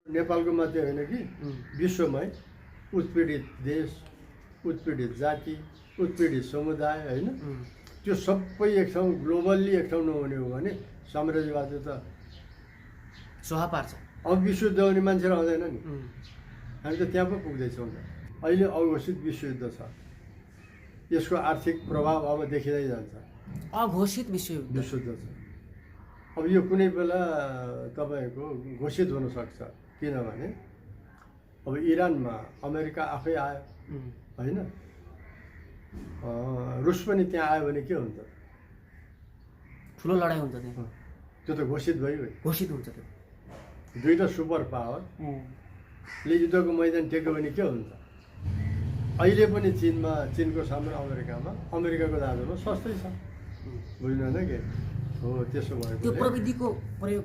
नेपालको मात्रै होइन कि विश्वमै उत्पीडित देश, उत्पीडित जाति, उत्पीडित समुदाय होइन, त्यो सबै एक ठाउँ ग्लोबल्ली एक ठाउँ नहुने हो भने साम्राज्यवादले त सोहा पार्छ। अब विश्वयुद्ध हुने मान्छे आउँदैन नि। हामी त त्यहाँ पो पुग्दैछौँ त। अहिले अघोषित विश्वयुद्ध छ, यसको आर्थिक प्रभाव अब देखिँदै जान्छ। अघोषित विश्वयुद्ध छ। अब यो कुनै बेला तपाईँको घोषित हुनसक्छ, किनभने अब इरानमा अमेरिका आफै आयो होइन, रुस पनि त्यहाँ आयो भने के हुन्छ? ठुलो लडाइँ हुन्छ त्यहाँ। त्यो त घोषित भयो। घोषित हुन्छ त्यो। दुईवटा सुपर पावरले युद्धको मैदान टेक्यो भने के हुन्छ? अहिले पनि चिनको सामु अमेरिकामा, अमेरिकाको दाजुमा सस्तै छ, बुझ्नु के हो? त्यसो भएको त्यो प्रविधिको प्रयोग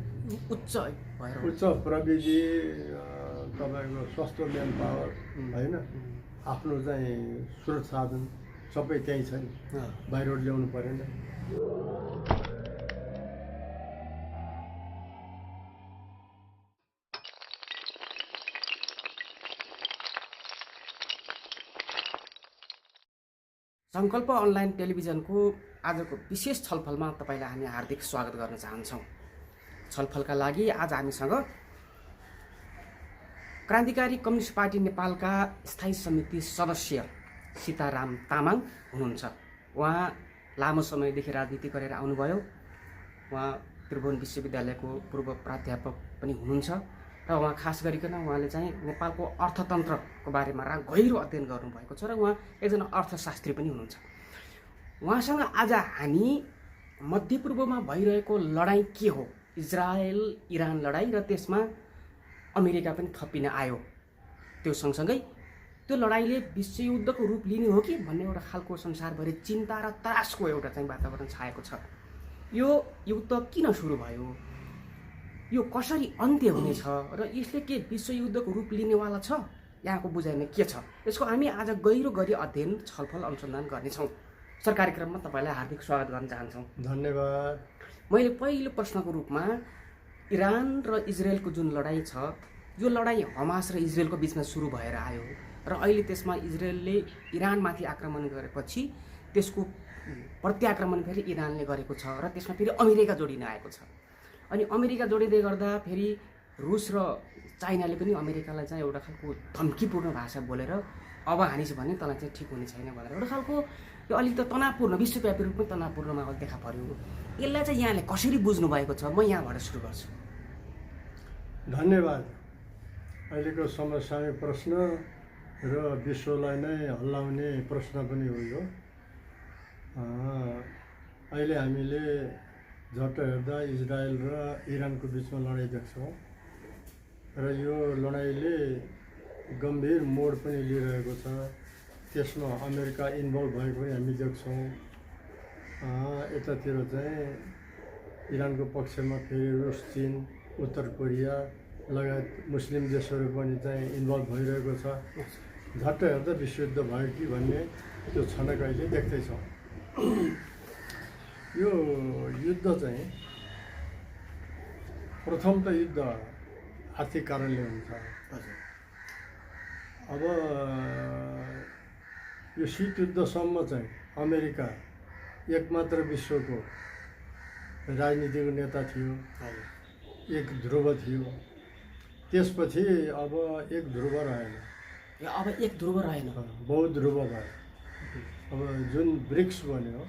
उच्च भएर, उच्च प्रविधि, तपाईँको सस्तो म्यान पावर होइन, आफ्नो चाहिँ स्रोत साधन सबै त्यहीँ छ नि, बाहिरबाट ल्याउनु परेन। सङ्कल्प अनलाइन टेलिभिजनको आजको विशेष छलफलमा तपाईँलाई हामी हार्दिक स्वागत गर्न चाहन्छौँ। छलफलका लागि आज हामीसँग क्रान्तिकारी कम्युनिस्ट पार्टी नेपालका स्थायी समिति सदस्य सीताराम तामाङ हुनुहुन्छ। उहाँ लामो समयदेखि राजनीति गरेर आउनुभयो। उहाँ त्रिभुवन विश्वविद्यालयको पूर्व प्राध्यापक पनि हुनुहुन्छ र उहाँ खास गरिकन उहाँले चाहिँ नेपालको अर्थतन्त्रको बारेमा गहिरो अध्ययन गर्नुभएको छ र उहाँ एकजना अर्थशास्त्री पनि हुनुहुन्छ। उहाँसँग आज हामी मध्यपूर्वमा भइरहेको लडाइँ के हो, इजरायल इरान लडाइँ र त्यसमा अमेरिका पनि थपिन आयो, त्यो सँगसँगै त्यो लडाइँले विश्वयुद्धको रूप लिने हो कि भन्ने एउटा खालको संसारभरि चिन्ता र त्रासको एउटा चाहिँ वातावरण छाएको छ। यो युद्ध किन सुरु भयो, यो कसरी अन्त्य हुनेछ र यसले के विश्वयुद्धको रूप लिनेवाला छ, यहाँको बुझाइमा के छ, यसको हामी आज गहिरो गरी अध्ययन छलफल अनुसन्धान गर्नेछौँ। सर, कार्यक्रममा तपाईँलाई हार्दिक स्वागत गर्न चाहन्छौँ। धन्यवाद। मैले पहिलो प्रश्नको रूपमा इरान र इजरायलको जुन लडाइँ छ, यो लडाइँ हमास र इजरायलको बिचमा सुरु भएर आयो र अहिले त्यसमा इजरायलले इरानमाथि आक्रमण गरेपछि त्यसको प्रत्याक्रमण फेरि इरानले गरेको छ र त्यसमा फेरि अमेरिका जोडिन आएको छ। अनि अमेरिका जोडिँदै गर्दा फेरि रुस र चाइनाले पनि अमेरिकालाई चाहिँ एउटा खालको धम्कीपूर्ण भाषा बोलेर अब हानिस् भने तँलाई चाहिँ ठिक हुने छैन भनेर एउटा खालको यो अलिक त तनावपूर्ण, विश्वव्यापी रूपमा तनावपूर्ण माहौल देखा पर्यो। यसलाई चाहिँ यहाँले कसरी बुझ्नु भएको छ, म यहाँबाट सुरु गर्छु। धन्यवाद। अहिलेको समसामयिक प्रश्न र विश्वलाई नै हल्लाउने प्रश्न पनि हो यो। अहिले हामीले झट्ट हेर्दा इजरायल र इरानको बिचमा लडाइँ देख्छौँ र यो लडाइँले गम्भीर मोड पनि लिइरहेको छ। त्यसमा अमेरिका इन्भल्भ भएको पनि हामी देख्छौँ। यतातिर चाहिँ इरानको पक्षमा फेरि रुस, चीन, उत्तर कोरिया लगायत मुस्लिम देशहरू पनि चाहिँ इन्भल्भ भइरहेको छ। झट्ट हेर्दा विश्वयुद्ध भयो कि भन्ने त्यो छनक अहिले देख्दैछौँ। यो युद्ध चाहिँ प्रथम त युद्ध आर्थिक कारणले हुन्छ। अब यो शीत युद्धसम्म चाहिँ अमेरिका एकमात्र विश्वको राजनीतिक नेता थियो, एक ध्रुव थियो। त्यसपछि अब एक ध्रुव रहेन, अब एक ध्रुव रहेन, बहुध्रुव भयो। अब जुन ब्रिक्स बन्यो,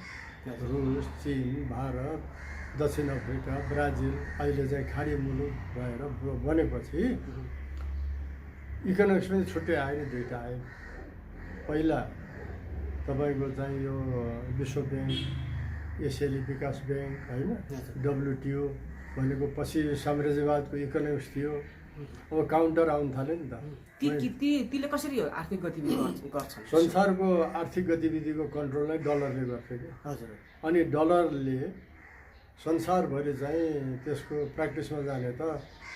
रुस, चीन, भारत, दक्षिण अफ्रिका, ब्राजिल, अहिले चाहिँ खाडी मुलुक भएर बनेपछि इकोनोमिक्स पनि छुट्टै आयो नि, दुईवटा आयो। पहिला तपाईँको चाहिँ यो विश्व ब्याङ्क, एसियाली विकास ब्याङ्क होइन, WTO भनेको पछि साम्राज्यवादको इकोनोमिक्स थियो। अब काउन्टर आउनु थाल्यो नि त। तीले कसरी आर्थिक गतिविधि गर्छन्? संसारको आर्थिक गतिविधिको कन्ट्रोल नै डलरले गर्छ कि। हजुर। अनि डलरले संसारभरि चाहिँ त्यसको प्र्याक्टिसमा जाने त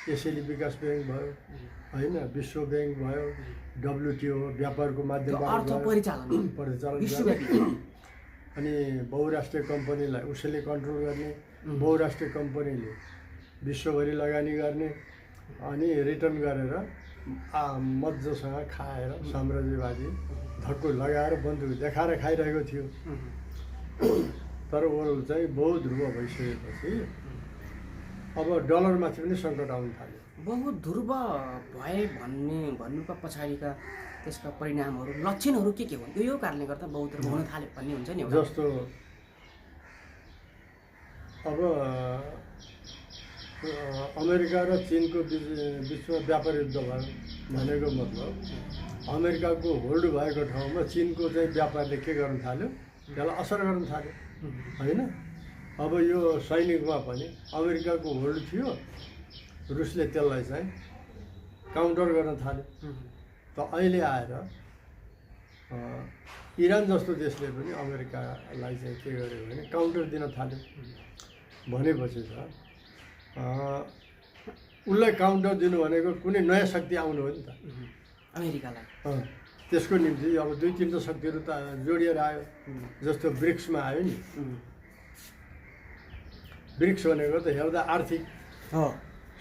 एसियाली विकास ब्याङ्क भयो होइन, विश्व ब्याङ्क भयो, WTO व्यापारको माध्यमबाट परिचालन। अनि बहुराष्ट्रिय कम्पनीलाई उसैले कन्ट्रोल गर्ने, बहुराष्ट्रिय कम्पनीले विश्वभरि लगानी गर्ने अनि रिटर्न गरेर मजासँग खाएर साम्राज्यवादी धक्को लगाएर बन्दुक देखाएर खाइरहेको थियो। तर ओरल चाहिँ बहुध्रुव भइसकेपछि अब डलरमाथि पनि सङ्कट आउनु थाल्यो। बहुध्रुव भए भन्नुको पछाडिका त्यसका परिणामहरू लक्षणहरू के हुन्? यो कारणले गर्दा बहुध्रुव हुन थाल्यो भन्ने हुन्छ नि। जस्तो अब अमेरिका र चिनको बिचमा व्यापार युद्ध भयो भनेको मतलब अमेरिकाको होल्ड भएको ठाउँमा चिनको चाहिँ व्यापारले के गर्न थाल्यो, त्यसलाई असर गर्न थाल्यो होइन। अब यो सैनिकमा पनि अमेरिकाको होल्ड थियो, रुसले त्यसलाई चाहिँ काउन्टर गर्न थाल्यो। त अहिले आएर इरान जस्तो देशले पनि अमेरिकालाई चाहिँ के गर्यो भने काउन्टर दिन थाल्यो। भनेपछि त उसलाई काउन्टर दिनु भनेको कुनै नयाँ शक्ति आउनु हो नि त अमेरिकालाई। त्यसको निम्ति अब 2-3 शक्तिहरू त जोडिएर आयो। जस्तो ब्रिक्समा आयो नि। ब्रिक्स भनेको त हेर्दा आर्थिक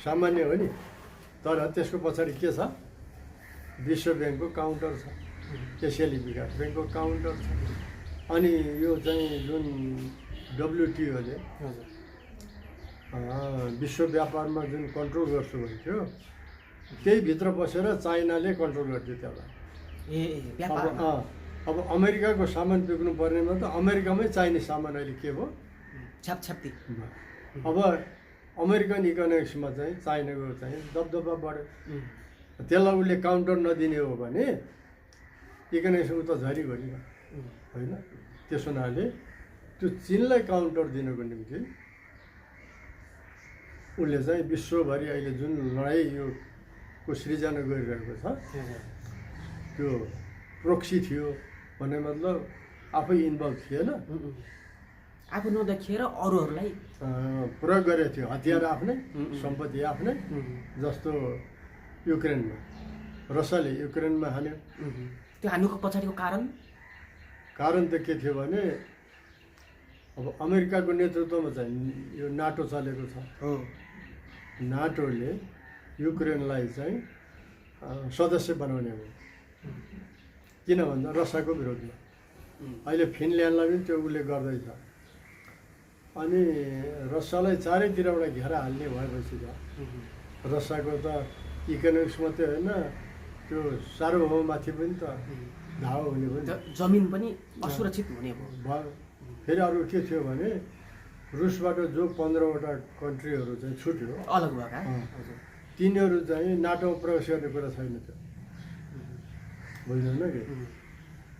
सामान्य हो नि, तर त्यसको पछाडि के छ? विश्व ब्याङ्कको काउन्टर छ, एसियाली विकास ब्याङ्कको काउन्टर छ। अनि यो चाहिँ जुन WTOले विश्व व्यापारमा जुन कन्ट्रोल गर्छु भन्थ्यो त्यही भित्र बसेर चाइनाले कन्ट्रोल गर्थ्यो त्यसलाई। अब अमेरिकाको सामान बिक्नु पर्नेमा त अमेरिकामै चाहिने सामान अहिले के भयो? छ्यापछ्याप्ती। अब अमेरिकन इकोनोमिक्समा चाहिँ चाइनाको चाहिँ दबदबा बढ्यो। त्यसलाई उसले काउन्टर नदिने हो भने इकोनोमिक्स त झरीघरी होइन। त्यस हुनाले त्यो चिनलाई काउन्टर दिनको निम्ति उसले चाहिँ विश्वभरि अहिले जुन लडाइँ योको सृजना गरिरहेको छ त्यो प्रोक्सी थियो भन्ने मतलब आफै इन्भल्भ थिएन, आफू नदेखिएर अरूहरूलाई प्रयोग गरेको थियो। हतियार आफ्नै, सम्पत्ति आफ्नै। जस्तो युक्रेनमा रसियाले युक्रेनमा हान्यो। त्यो हान्नुको पछाडिको कारण त के थियो भने अब अमेरिकाको नेतृत्वमा चाहिँ यो नाटो चलेको छ। नाटोले युक्रेनलाई चाहिँ सदस्य बनाउने हो। किन भन्दा रसियाको विरोधमा अहिले फिनल्यान्डलाई पनि त्यो उसले गर्दैछ। अनि रसियालाई चारैतिरबाट घेरा हाल्ने भएपछि त रसियाको त इकोनोमिक्स मात्रै होइन, त्यो सार्वभौममाथि पनि त धावा हुने भयो, जमिन पनि असुरक्षित हुने भयो। फेरि अरू के थियो भने रुसबाट जो 15वटा कन्ट्रीहरू चाहिँ छुट्यो अलग भएका, तिनीहरू चाहिँ नाटोमा प्रवेश गर्ने कुरा छैन थियो, बुझ्नु कि।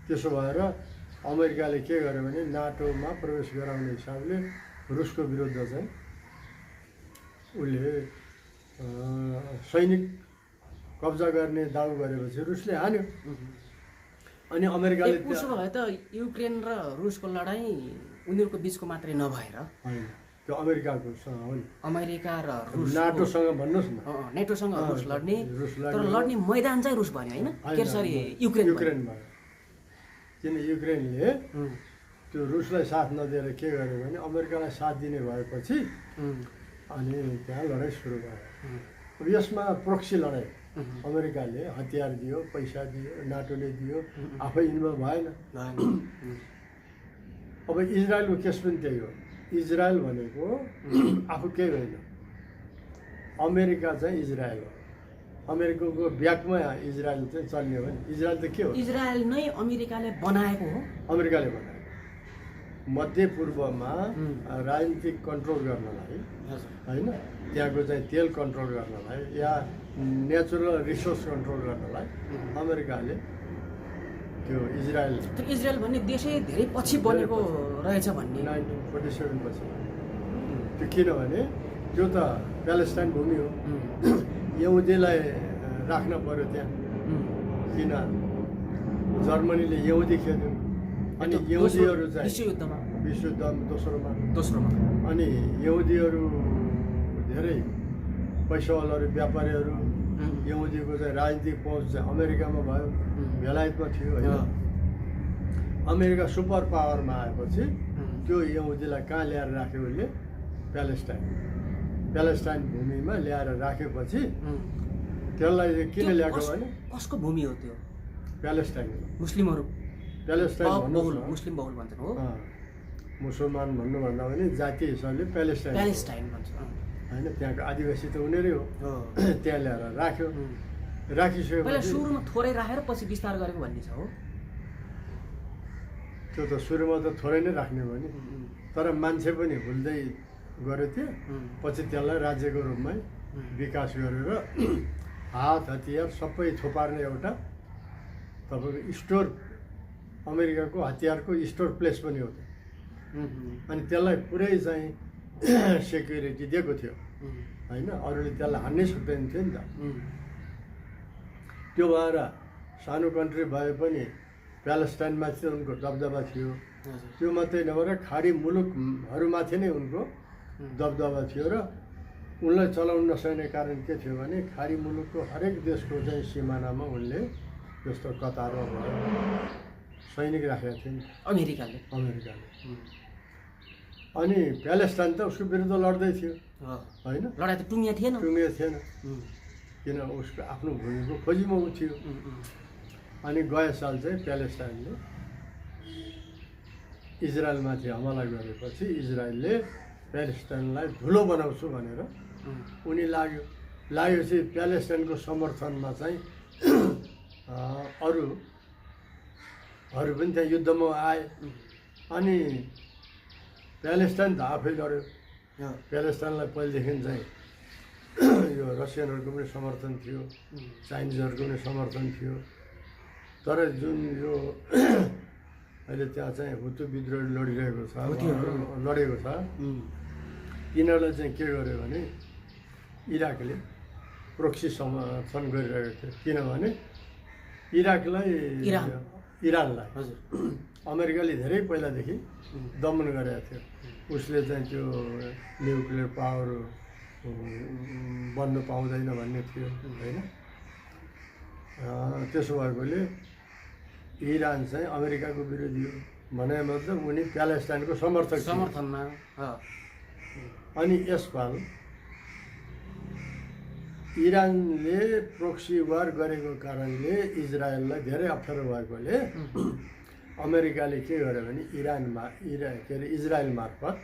त्यसो भएर अमेरिकाले के गर्यो भने नाटोमा प्रवेश गराउने हिसाबले रुसको विरुद्ध चाहिँ उसले सैनिक कब्जा गर्ने दाउ गरेपछि रुसले हान्यो। अनि अमेरिकाले उसो भए त युक्रेन र रुसको लडाइँ उनीहरूको बिचको मात्रै नभएर होइन, त्यो अमेरिकाको हो नि। अमेरिका र रुस नाटोसँग भन्नुहोस् न, नेटोसँग रुस लड्ने, तर लड्ने मैदान चाहिँ रुस भन्यो होइन, के सरी युक्रेनमा। किन युक्रेनले त्यो रुसलाई साथ नदिएर के गर्यो भने अमेरिकालाई साथ दिने भएपछि अनि त्यहाँ लडाइँ सुरु भयो। अब यसमा प्रोक्सी लडाइँ, अमेरिकाले हतियार दियो, पैसा दियो, नाटोले दियो, आफै इन्भल्भ भएन। अब इजरायलको केस पनि त्यही हो। इजरायल भनेको आफू केही होइन, अमेरिका चाहिँ इजरायल हो। अमेरिकाको ब्याकमा इजरायल चाहिँ चल्ने हो नि। इजरायल त के हो? इजरायल नै अमेरिकाले बनाएको हो। अमेरिकाले बनाएको मध्यपूर्वमा राजनीतिक कन्ट्रोल गर्नलाई होइन, त्यहाँको चाहिँ तेल कन्ट्रोल गर्नलाई या नेचुरल रिसोर्स कन्ट्रोल गर्नलाई अमेरिकाले त्यो इजरायल भन्ने देशै धेरै पछि बनेको रहेछ भन्ने 1947 पछि। त्यो किनभने त्यो त प्यालेस्टाइन भूमि हो, यहुदीलाई राख्न पर्यो त्यहाँ। किन जर्मनीले यहुदी खेल्यो, अनि यहुदीहरू चाहिँ विश्वयुद्धमा दोस्रोमा अनि यहुदीहरू धेरै पैसावालाहरू व्यापारीहरू यहुदीको चाहिँ राजनीतिक पहुँच चाहिँ अमेरिकामा भयो, बेलायतमा थियो होइन। अमेरिका सुपर पावरमा आएपछि त्यो यहुदीलाई कहाँ ल्याएर राख्यो उसले? प्यालेस्टाइन। प्यालेस्टाइन भूमिमा ल्याएर राखेपछि त्यसलाई किन ल्याएको भने कसको भूमि हो त्यो? प्यालेस्टाइन मुस्लिमहरू प्यालेस्टाइन भन्नुहोस् न। मुस्लिम बहुल भन्छन् हो, मुसलमान भन्नुभन्दा पनि जातीय हिसाबले प्यालेस्टाइन प्यालेस्टाइन भन्छ। होइन, त्यहाँको आदिवासी त उनीहरू हो। त्यहाँ ल्याएर राख्यो। पहिला राखिसकेपछि सुरुमा थोरै राखेर पछि विस्तार गरेको भन्ने छ हो। त्यो त सुरुमा त थोरै नै राख्ने भयो नि, तर मान्छे पनि भुल्दै गऱ्यो त्यो। पछि त्यसलाई राज्यको रूपमै विकास गरेर हात हतियार सबै थोपार्ने एउटा तपाईँको स्टोर, अमेरिकाको हतियारको स्टोर प्लेस पनि हो त्यो। अनि त्यसलाई पुरै चाहिँ सेक्युरिटी दिएको थियो होइन, अरूले त्यसलाई हान्नै सक्दैन थियो नि त। त्यो भएर सानो कन्ट्री भए पनि प्यालेस्टाइनमाथि उनको दबदबा थियो। त्यो मात्रै नभएर खाडी मुलुकहरूमाथि नै उनको दबदबा थियो। र उनलाई चलाउन नसक्ने कारण के थियो भने खाडी मुलुकको हरेक देशको चाहिँ सिमानामा उनले जस्तो कतारमा भयो सैनिक राखेका थिए नि अमेरिकाले। अनि प्यालेस्टाइन त उसको विरुद्ध लड्दै थियो होइन, लडाइँ त टुङ्गिया थिएन। थिएन, किन उसको आफ्नो भूमिको खोजीमा ऊ थियो। अनि गए साल चाहिँ प्यालेस्टाइनले इजरायलमाथि हमला गरेपछि इजरायलले प्यालेस्टाइनलाई धुलो बनाउँछु भनेर उनी लागेपछि प्यालेस्टाइनको समर्थनमा चाहिँ अरूहरू पनि त्यहाँ युद्धमा आए। अनि प्यालेस्टाइन त आफै लड्यो। प्यालेस्टाइनलाई पहिलेदेखि चाहिँ यो रसियनहरूको पनि समर्थन थियो, चाइनिजहरूको पनि समर्थन थियो। तर जुन यो अहिले त्यहाँ चाहिँ हुतु विद्रोह लडिरहेको छ, लडेको छ, तिनीहरूलाई चाहिँ के गर्यो भने इराकले प्रोक्सी समर्थन गरिरहेको थियो। किनभने इरानलाई अमेरिकाले धेरै पहिलादेखि दमन गरेको थियो। उसले चाहिँ त्यो न्युक्लियर पावर बन्नु पाउँदैन भन्ने थियो होइन। त्यसो भएकोले इरान चाहिँ अमेरिकाको विरोधी हो भने मतलब उनी प्यालेस्टाइनको समर्थनमा। अनि यसपाल इरानले प्रोक्सी वार गरेको कारणले इजरायललाई धेरै अप्ठ्यारो भएकोले अमेरिकाले के गर्यो भने इजरायल मार्फत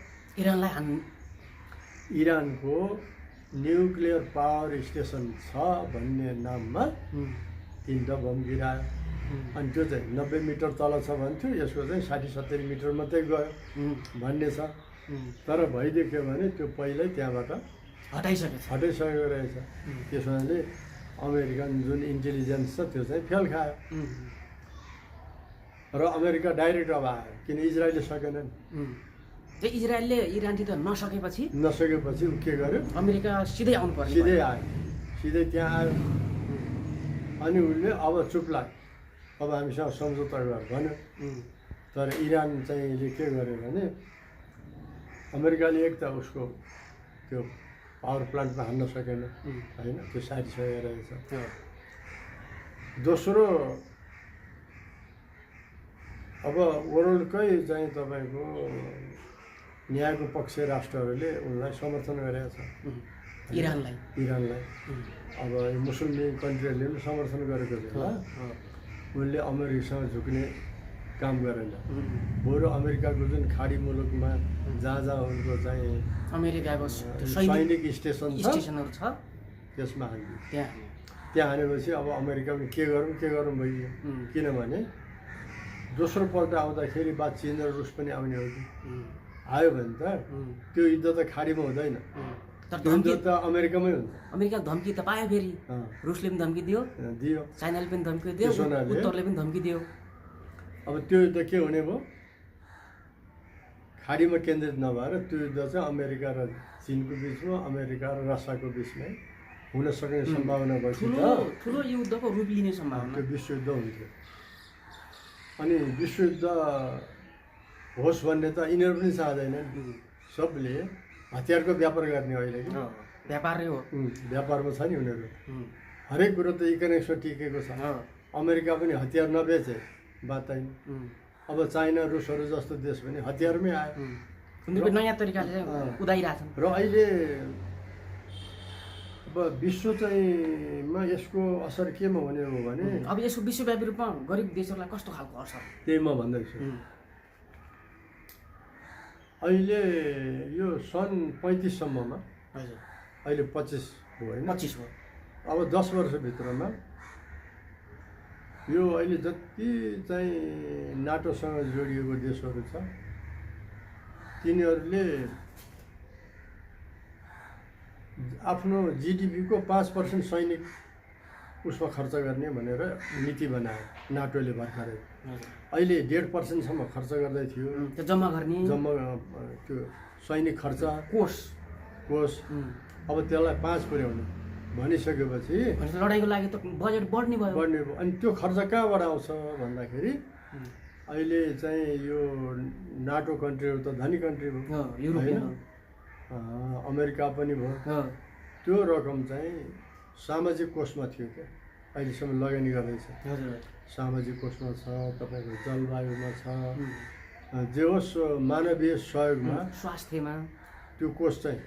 इरानको न्युक्लियर पावर स्टेसन छ भन्ने नाममा 3 बम गिरायो। अनि त्यो चाहिँ 90 मिटर तल छ भन्थ्यो, यसको चाहिँ 60-70 मिटर मात्रै गयो भन्ने छ। तर भइदियो भने त्यो पहिल्यै त्यहाँबाट हटाइसकेको रहेछ। त्यसो भने अमेरिकन जुन इन्टेलिजेन्स छ त्यो चाहिँ फेल खायो र अमेरिका डाइरेक्ट अब आयो, किन इजरायलले सकेनन्। त्यो इजरायलले इरानसित नसकेपछि ऊ के गर्यो, अमेरिका सिधै आउनु पर्यो। सिधै आयो, सिधै त्यहाँ आयो। अनि उसले अब चुप लाग्यो, अब हामीसँग सम्झौता गर भन्यो। तर इरान चाहिँ के गर्यो भने अमेरिकाले एक त उसको त्यो पावर प्लान्टमा हान्न सकेन होइन, त्यो साटिसकेको रहेछ। दोस्रो अब वर्ल्डकै चाहिँ तपाईँको न्यायको पक्ष राष्ट्रहरूले उनलाई समर्थन गरेका छ, इरानलाई। अब मुस्लिम कन्ट्रीहरूले पनि समर्थन गरेको बेला उनले अमेरिकासँग झुक्ने काम गरेन। बरु अमेरिकाको जुन खाडी मुलुकमा जहाँ उनको चाहिँ अमेरिकाको सैनिक स्टेसनहरू छ त्यसमा हान्यो। त्यहाँ हानेपछि अब अमेरिका पनि के गरौँ भइयो। किनभने दोस्रो पल्ट आउँदाखेरि बाद चीन र रुस पनि आउने हो कि आयो भने त त्यो युद्ध त खाडीमा हुँदैन, युद्ध त अमेरिकामै हुन्छ। अमेरिका धम्की त पायो, फेरि रुसले पनि धम्की दियो, चाइनाले पनि धम्की दियो, उत्तरले पनि धम्की दियो। अब त्यो युद्ध के हुने भयो, खाडीमा केन्द्रित नभएर त्यो युद्ध चाहिँ अमेरिका र चीनको बिचमा, अमेरिका र रसियाको बिचमै हुन सक्ने सम्भावना भएपछि ठुलो युद्धको रूप लिने सम्भावना, त्यो विश्वयुद्ध हुन्थ्यो। अनि विश्वयुद्ध होस् भन्ने त यिनीहरू पनि चाहँदैनन्। सबले हतियारको व्यापार गर्ने अहिले कि व्यापारै हो, व्यापारमा छ नि उनीहरू। हरेक कुरो त इकोनोमिक्समा टिकेको छ। अमेरिका पनि हतियार नबेचे बात होइन। अब चाइना रुसहरू जस्तो देश पनि हतियारमै आयो, नयाँ तरिकाले उदाइरहेछन्। र अहिले अब विश्व चाहिँमा यसको असर केमा हुने हो भने अब यसको विश्वव्यापी रूपमा गरिब देशहरूलाई कस्तो खालको असर? त्यही म भन्दैछु। अहिले यो सन् 35 सम्ममा, हजुर, अहिले 25 हो होइन, 25 हो। अब 10 वर्षभित्रमा यो अहिले जति चाहिँ नाटोसँग जोडिएको देशहरू छ तिनीहरूले आफ्नो जिडिपीको 5% सैनिक उसमा खर्च गर्ने भनेर नीति बनायो नाटोले भर्खरै। अहिले 1.5%सम्म खर्च गर्दै थियो त्यो जम्मा गर्ने जम्मा त्यो सैनिक खर्च कोष। अब त्यसलाई 5 पुर्याउने भनिसकेपछि लडाइँको लागि त बजेट बढ्ने भयो। अनि त्यो खर्च कहाँबाट आउँछ भन्दाखेरि अहिले चाहिँ यो नाटो कन्ट्रीहरू त धनी कन्ट्री भयो, युरोपियन, अमेरिका पनि भयो। त्यो रकम चाहिँ सामाजिक कोषमा थियो क्या, अहिलेसम्म लगानी गर्दैछ। सामाजिक कोषमा छ, तपाईँको जलवायुमा छ, जे होस् मानवीय सहयोगमा, स्वास्थ्यमा त्यो कोष चाहिँ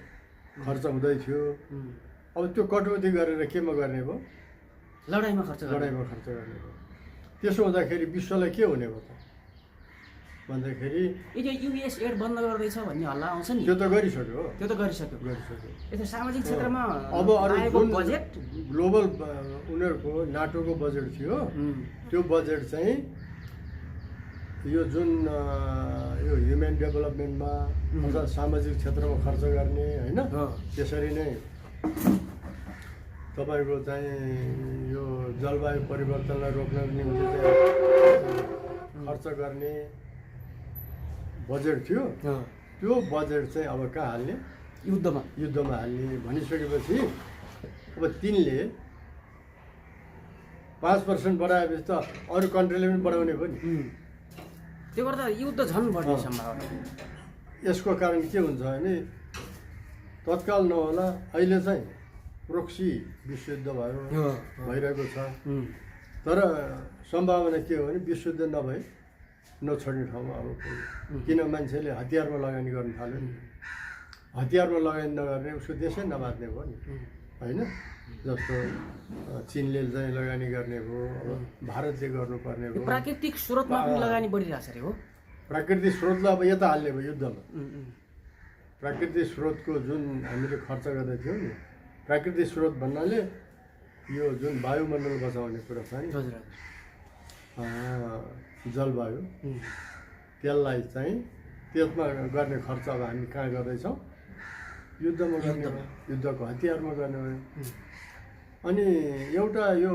खर्च हुँदै थियो। अब त्यो कटौती गरेर केमा गर्ने भयो? लडाइँमा खर्च गर्ने भयो। त्यसो हुँदाखेरि विश्वलाई के हुने भयो त भन्दाखेरि यो युएस एड बन्द गर्दैछ भन्ने हल्ला आउँछ नि, त्यो त गरिसक्यो। यस्तो सामाजिक क्षेत्रमा अब अरू जुन बजेट ग्लोबल उनीहरूको नाटोको बजेट थियो त्यो बजेट चाहिँ यो जुन यो ह्युमन डेभलपमेन्टमा अथवा सामाजिक क्षेत्रमा खर्च गर्ने होइन, त्यसरी नै तपाईँको चाहिँ यो जलवायु परिवर्तनलाई रोक्नको निम्ति चाहिँ खर्च गर्ने बजेट थियो। त्यो बजेट चाहिँ अब कहाँ हाल्ने? युद्धमा हाल्ने भनिसकेपछि अब तिनले 5% बढाएपछि त अरू कन्ट्रीले पनि बढाउने भयो नि। त्यो गर्दा युद्ध झन् बढ्ने सम्भावना। यसको कारण के हुन्छ भने तत्काल नहोला, अहिले चाहिँ प्रोक्सी विश्वयुद्ध भइरहेको छ। तर सम्भावना के हो भने विश्वयुद्ध नभए नछोड्ने ठाउँमा अब किन मान्छेले हतियारमा लगानी गर्न थाल्यो। हतियारमा लगानी नगर्ने उसको देशै नबाँच्ने भयो नि होइन। जस्तो चिनले चाहिँ लगानी गर्ने भयो, अब भारतले गर्नुपर्ने भयो। प्राकृतिक स्रोतमा पनि लगानी बढिरहेछ अरे हो। प्राकृतिक स्रोतलाई अब यता हाल्ने भयो युद्धमा। प्राकृतिक स्रोतको जुन हामीले खर्च गर्दै थियौँ नि, प्राकृतिक स्रोत भन्नाले यो जुन वायुमण्डल बचाउने कुरा छ नि, जलवायु, त्यसलाई चाहिँ त्यसमा गर्ने खर्च अब हामी कहाँ गर्दैछौँ? युद्धमा गर्ने भयो, युद्धको हतियारमा गर्ने भयो। अनि एउटा यो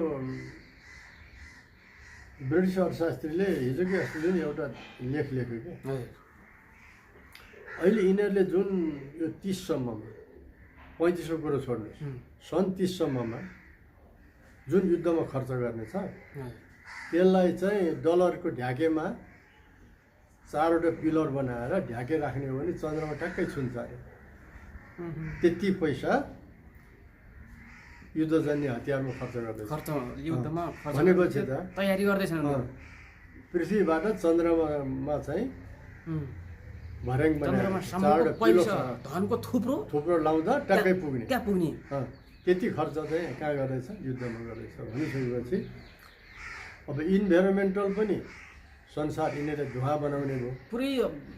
ब्रिटिस अर्थशास्त्रीले हिजोकै अस्तिले नि एउटा लेख लेख्यो क्या। अहिले यिनीहरूले जुन यो 30 सम्ममा 35को कुरो छोड्नुहोस्, सन् 30 सम्ममा जुन युद्धमा खर्च गर्ने छ त्यसलाई चाहिँ डलरको ढ्याकेमा 4वटा पिलर बनाएर ढ्याके राख्ने हो भने चन्द्रमा ट्याक्कै छुन्छ अरे। त्यति पैसा युद्धजन्य हतियारमा खर्च गर्दैछ। भनेपछि त तयारी गर्दैछन् पृथ्वीबाट चन्द्रमामा चाहिँ भर्याङ बनाएर 4वटा पैसा धनको थुप्रो लाउँदा ट्याक्कै पुग्ने त्यहाँ पुग्ने त्यति खर्च चाहिँ कहाँ गर्दैछ? युद्धमा गर्दैछ। भनिसकेपछि अब इन्भाइरोमेन्टल पनि संसार यिनीहरूले धुवा बनाउने भयो, पुरै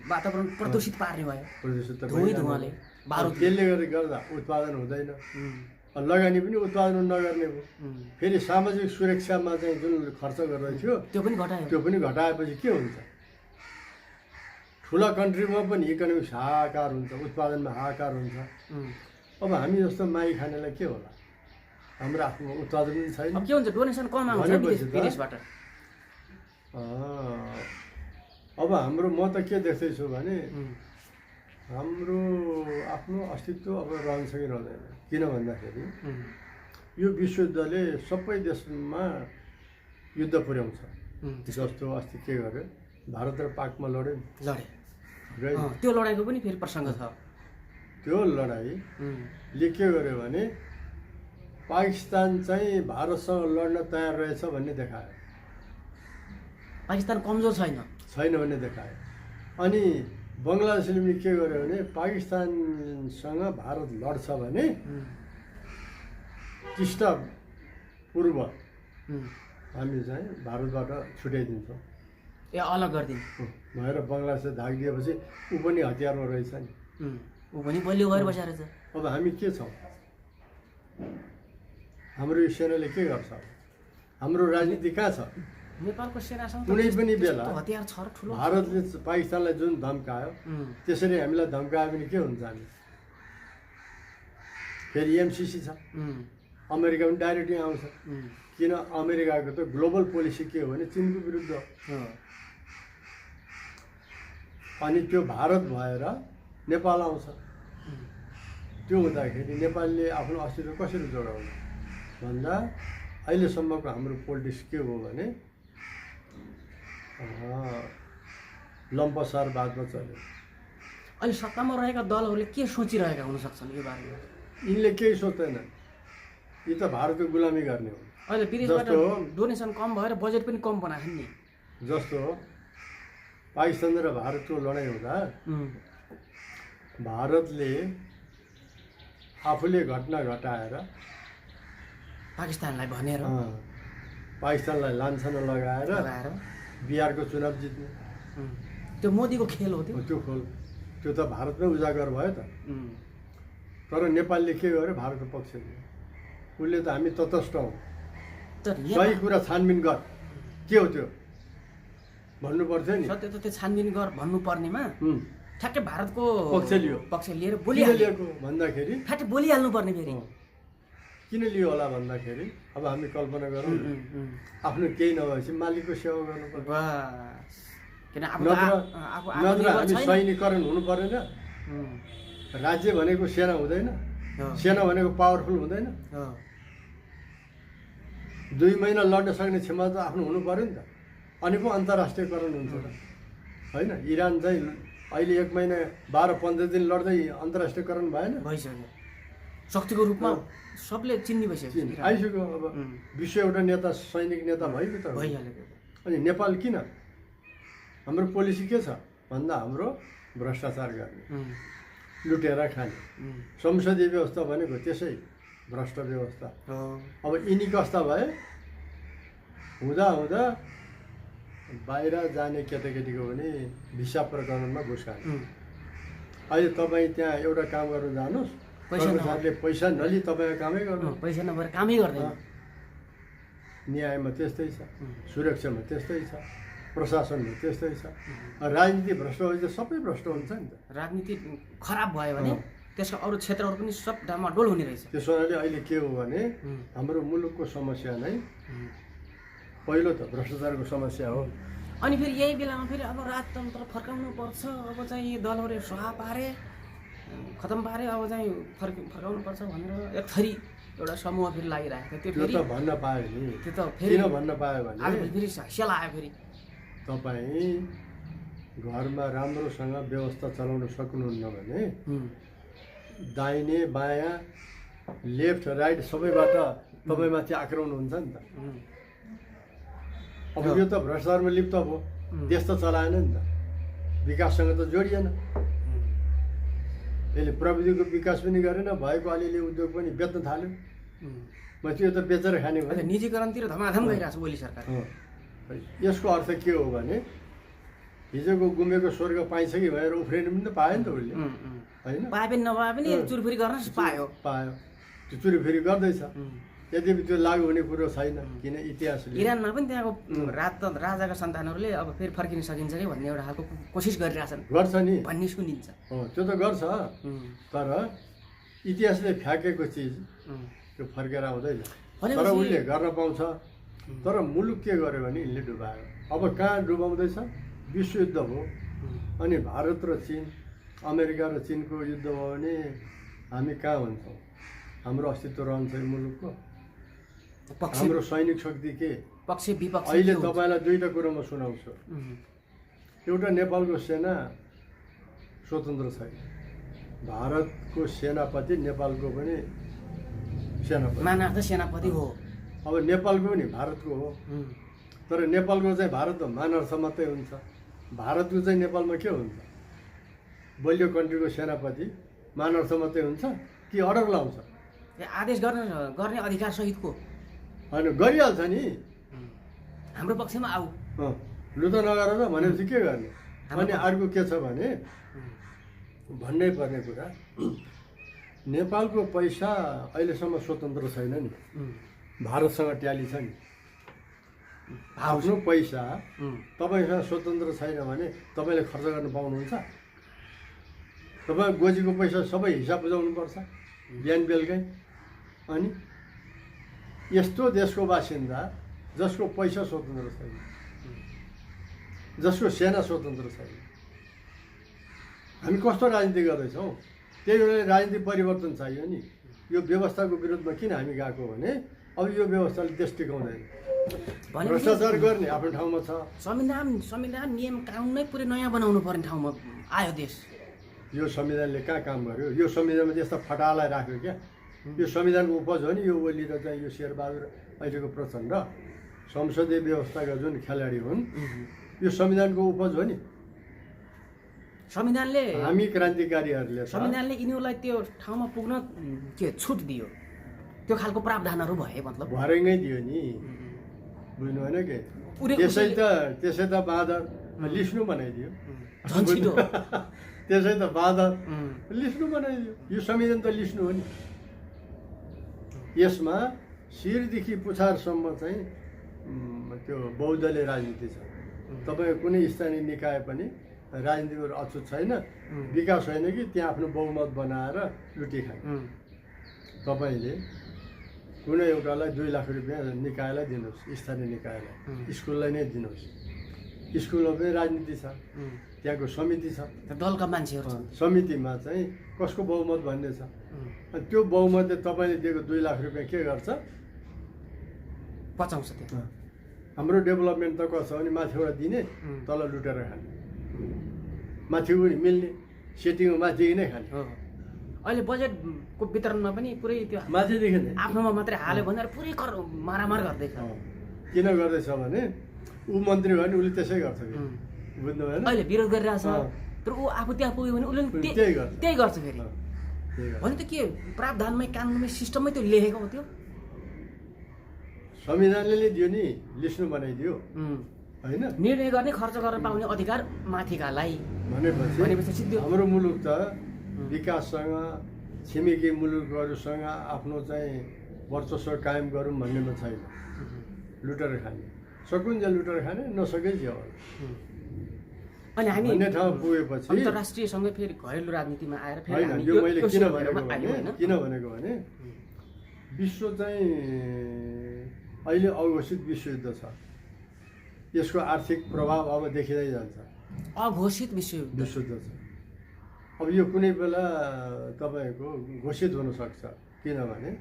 वातावरण प्रदूषित पार्ने भयो। प्रदूषित धुवाले त्यसले गर्दा उत्पादन हुँदैन, लगानी पनि उत्पादन नगर्ने भयो। फेरि सामाजिक सुरक्षामा चाहिँ जुन खर्च गर्दै थियो त्यो पनि घटाएपछि के हुन्छ? ठुला कन्ट्रीमा पनि इकोनोमिक्स हाहाकार हुन्छ, उत्पादनमा हाहाकार हुन्छ। अब हामी जस्तो माई खानेलाई के होला? हाम्रो आफ्नो उत्पादन पनि छैन। के हुन्छ? डोनेसन कम आउँछ विदेशबाट। अब हाम्रो म त के देख्दैछु भने हाम्रो आफ्नो अस्तित्व अब रहन्छ कि रहँदैन। किन भन्दाखेरि यो विश्वयुद्धले सबै देशमा युद्ध पुर्याउँछ। जस्तो अस्ति के गर्यो? भारत र पाकमा लडे। त्यो लडाइँको पनि फेरि प्रसङ्ग छ। त्यो लडाइँले के गर्यो भने पाकिस्तान चाहिँ भारतसँग लड्न तयार रहेछ भन्ने देखायो। पाकिस्तान कमजोर छैन भन्ने देखायो। अनि बङ्गलादेशले पनि के गर्यो भने पाकिस्तानसँग भारत लड्छ भने टिस्टा पूर्व उम्, हामी चाहिँ भारतबाट छुट्याइदिन्छौँ ए अलग गरिदिनु भएर बङ्गलादेश धाक दिएपछि ऊ पनि हतियारमा रहेछ नि। ऊ पनि बलियो भएर बसेर रहेछ। अब हामी के छौँ? हाम्रो यो सेनाले के गर्छ? हाम्रो राजनीति कहाँ छ? नेपालको सेनासँग कुनै पनि बेला हतियार छ र ठुलो भारतले पाकिस्तानलाई जुन धम्कायो त्यसरी हामीलाई धम्कायो भने के हुन्छ? हामी फेरि एमसिसी छ, अमेरिका पनि डाइरेक्ट यहाँ आउँछ। किन? अमेरिकाको त ग्लोबल पोलिसी के हो भने चिनको विरुद्ध हो। अनि त्यो भारत भएर नेपाल आउँछ। त्यो हुँदाखेरि नेपालले आफ्नो अस्तित्व कसरी जोगाउँछ भन्दा अहिलेसम्मको हाम्रो पोलिटिक्स के हो भने लम्पसारवादमा चल्यो। अहिले सत्तामा रहेका दलहरूले के सोचिरहेका हुन सक्छन् यो बारेमा? यिनले केही सोच्दैन, यी त भारतको गुलामी गर्ने हो। अहिले विदेशबाट जस्तो डोनेसन कम भएर बजेट पनि कम बनाएको नि। जस्तो पाकिस्तान र भारतको लडाइँ हुँदा भारतले आफूले घटना घटाएर पाकिस्तानलाई भनेर पाकिस्तानलाई लान्छना लगाएर बिहारको चुनाव जित्ने त्यो मोदीको खेल हो त्यो खोल। त्यो त भारतमै उजागर भयो त। तर नेपालले के गर्यो? भारतको पक्ष लियो। उसले त हामी तटस्थ हौँ, सही कुरा छानबिन गर, के हो त्यो भन्नु पर्थ्यो नि। सत्य त त्यो छानबिन गर भन्नुपर्नेमा ठ्याक्कै भारतको पक्ष लिएर बोलिहालेको भन्दाखेरि ठ्याक्कै बोलिहाल्नु पर्ने। फेरि किन लियो होला भन्दाखेरि अब हामी कल्पना गरौँ आफ्नो केही नभएपछि मालिकको सेवा गर्नुपर्छ। नत्र हामी सैनिकरण हुनु परेन। राज्य भनेको सेना हुँदैन, सेना भनेको पावरफुल हुँदैन। 2 महिना लड्न सक्ने क्षमता आफ्नो हुनु पऱ्यो नि त। अनि पो अन्तर्राष्ट्रियकरण हुन्छ त, होइन? इरान चाहिँ अहिले 1 महिना 12-15 दिन लड्दै अन्तर्राष्ट्रियकरण भएन? भइसक्यो। शक्तिको रूपमा सबले चिन्ने भइसक्यो। आइसक्यो। अब विश्व एउटा नेता, सैनिक नेता भयो त भइहाल्यो। अनि नेपाल किन? हाम्रो पोलिसी के छ भन्दा हाम्रो भ्रष्टाचार गर्ने, लुटेर खाने। संसदीय व्यवस्था भनेको त्यसै भ्रष्ट व्यवस्था। अब यिनी कस्ता भए? हुँदा हुँदा बाहिर जाने केटाकेटीको पनि भिसा प्रकरणमा घुस खाने। अहिले तपाईँ त्यहाँ एउटा काम गर्न जानुहोस्, कर्मचारीले पैसा नलिई तपाईँको कामै गर्नु, पैसा नभएर कामै गर्दैन। न्यायमा त्यस्तै छ, सुरक्षामा त्यस्तै छ, प्रशासनमा त्यस्तै छ। राजनीति भ्रष्ट भएपछि त सबै भ्रष्ट हुन्छ नि त। राजनीति खराब भयो भने त्यसको अरू क्षेत्रहरू पनि सब डामाडोल हुने रहेछ। त्यसो हुनाले अहिले के हो भने हाम्रो मुलुकको समस्या नै पहिलो त भ्रष्टाचारको समस्या हो। अनि फेरि यही बेलामा फेरि अब राजतन्त्र फर्काउनु पर्छ, अब चाहिँ दलहरूले सहा पारे खतम पारे, अब चाहिँ फर्काउनु पर्छ भनेर एक थरी एउटा समूह फेरि लागिरहेको थियो। त्यो त भन्न पायो नि। त्यो त फेरि किन भन्न पायो भने फेरि सेल आयो। फेरि तपाईँ घरमा राम्रोसँग व्यवस्था चलाउन सक्नुहुन्न भने दाहिने बायाँ लेफ्ट राइट सबैबाट तपाईँमाथि आक्रमण हुन्छ नि त। अब यो त भ्रष्टाचारमा लिप्त भयो, देश त चलाएन नि त, विकाससँग त जोडिएन। यसले प्रविधिको विकास पनि गरेन, भएको अलिअलि उद्योग पनि बेच्न थाल्यो। त्यो त बेचेर खाने भयो। निजीकरणतिर धमाधम गइरहेको छ ओली सरकार। यसको अर्थ के हो भने हिजोको गुमेको स्वर्ग पाइन्छ कि भनेर उफ्रिनु पनि त पायो नि त उसले, होइन? पाए पनि नपाए पनि चुरफुरी गर्न पायो। त्यो चुरीफुरी गर्दैछ। यद्यपि त्यो लागु हुने कुरो छैन, किन इतिहासले। इरानमा पनि त्यहाँको राजाका सन्तानहरूले अब फेरि फर्किन सकिन्छ कि भन्ने एउटा खालको कोसिस गरिरहेछन्, गर्छ नि भन्ने सुनिन्छ। त्यो त गर्छ, तर इतिहासले फ्याँकेको चिज त्यो फर्केर आउँदैन। तर उसले गर्न पाउँछ। तर मुलुक के गर्यो भने यिनले डुबायो। अब कहाँ डुबाउँदैछ? विश्वयुद्ध भयो, अनि भारत र चीन, अमेरिका र चीनको युद्ध भयो भने हामी कहाँ हुन्छौँ? हाम्रो अस्तित्व रहन्छ मुलुकको? हाम्रो सैनिक शक्ति के? पक्ष विपक्ष। अहिले तपाईँलाई 2टा कुरो म सुनाउँछु। एउटा नेपालको सेना स्वतन्त्र छैन। भारतको सेनापति नेपालको पनि सेनापति, मानार्थ सेनापति हो। अब नेपालको पनि भारतको हो। तर नेपालको चाहिँ भारतको मानार्थ मात्रै हुन्छ, भारतको चाहिँ नेपालमा के हुन्छ? बलियो कन्ट्रीको सेनापति मानार्थ मात्रै हुन्छ कि अर्डर लाउँछ? आदेश गर्ने अधिकार सहितको होइन गरिहाल्छ नि हाम्रो पक्षमा आऊ लु त नगर त भनेपछि के गर्ने अनि अर्को के छ भने भन्नै पर्ने कुरा नेपालको पैसा अहिलेसम्म स्वतन्त्र छैन नि भारतसँग ट्याली छ नि आफ्नो पैसा तपाईँसँग स्वतन्त्र छैन भने तपाईँले खर्च गर्न पाउनुहुन्छ तपाईँ गोजीको पैसा सबै हिसाब बुझाउनुपर्छ बिहान बेलुकै अनि यस्तो देशको बासिन्दा जसको पैसा स्वतन्त्र छैन जसको सेना स्वतन्त्र छैन हामी कस्तो राजनीति गर्दैछौँ त्यही भएर राजनीति परिवर्तन चाहियो नि यो व्यवस्थाको विरुद्धमा किन हामी गएको भने अब यो व्यवस्थाले देश टिकाउँदैन भ्रष्टाचार गर्ने आफ्नो ठाउँमा छ संविधान नियम कानुन नै पुरै नयाँ बनाउनु पर्ने ठाउँमा आयो देश यो संविधानले कहाँ काम गर्यो यो संविधानमा त्यस्ता फटालाई राख्यो क्या यो संविधानको उपज हो नि यो ओली र चाहिँ यो शेरबहादुर अहिलेको प्रचण्ड संसदीय व्यवस्थाका जुन खेलाडी हुन् यो संविधानको उपज हो नि संविधानले हामी क्रान्तिकारीहरूले संविधानले यिनीहरूलाई त्यो ठाउँमा पुग्न के छुट दियो त्यो खालको प्रावधानहरू भए मतलब भरेङ्गै दियो नि बुझ्नु होइन के त्यसै त बाँदर लिस्नु बनाइदियो त्यसै त बाँदर लिस्नु बनाइदियो यो संविधान त लिस्नु हो नि यसमा शिरदेखि पुछारसम्म चाहिँ त्यो बहुदलीय राजनीति छ तपाईँको कुनै स्थानीय निकाय पनि राजनीतिको अछुत छैन विकास होइन कि त्यहाँ आफ्नो बहुमत बनाएर लुटी खाए तपाईँले कुनै एउटालाई 2 लाख रुपियाँ निकायलाई दिनुहोस् स्थानीय निकायलाई स्कुललाई नै दिनुहोस् स्कुलमा पनि राजनीति छ त्यहाँको समिति छ दलका मान्छेहरू समितिमा चाहिँ कसको बहुमत भन्ने छ अनि त्यो बहुमतले तपाईँले दिएको 2 लाख रुपियाँ के गर्छ पचाउँछ त्यो हाम्रो डेभलपमेन्ट त कसो भने माथिबाट दिने तल लुटेर खाने माथि पनि मिल्ने सेटिङमा माथि नै खाने अहिले बजेटको वितरणमा पनि पुरै त्यो माथिदेखि आफ्नोमा मात्रै हाल्यो भनेर पुरै मारामार गर्दैछ किन गर्दैछ भने ऊ मन्त्री भयो भने उसले त्यसै गर्छ बुझ्नु भएन अहिले विरोध गरिरहेछ तर ऊ आफू त्यहाँ पुग्यो भने उसले त्यही गर्छ फेरि भने त के प्रावधानमै कानुनमै सिस्टममै त्यो लेखेको हो त्यो संविधानले दियो नि लिस्नु बनाइदियो होइन निर्णय गर्ने खर्च गर्न पाउने अधिकार माथिकालाई भनेपछि हाम्रो मुलुक त विकाससँग छिमेकी मुलुकहरूसँग आफ्नो चाहिँ वर्चस्व कायम गरौँ भन्नेमा छैन लुटेर खाने सकुन्जेल लुटेर खाने नसके जे हो अनि हामी अन्य ठाउँ पुगेपछि अन्तर्राष्ट्रियसँगै फेरि घरेलु राजनीतिमा आएर फेरि होइन यो मैले किन भनेको भने विश्व चाहिँ अहिले अघोषित विश्वयुद्ध छ यसको आर्थिक प्रभाव अब देखिँदै जान्छ अघोषित विश्वयुद्ध छ अब यो कुनै बेला तपाईँको घोषित हुनसक्छ किनभने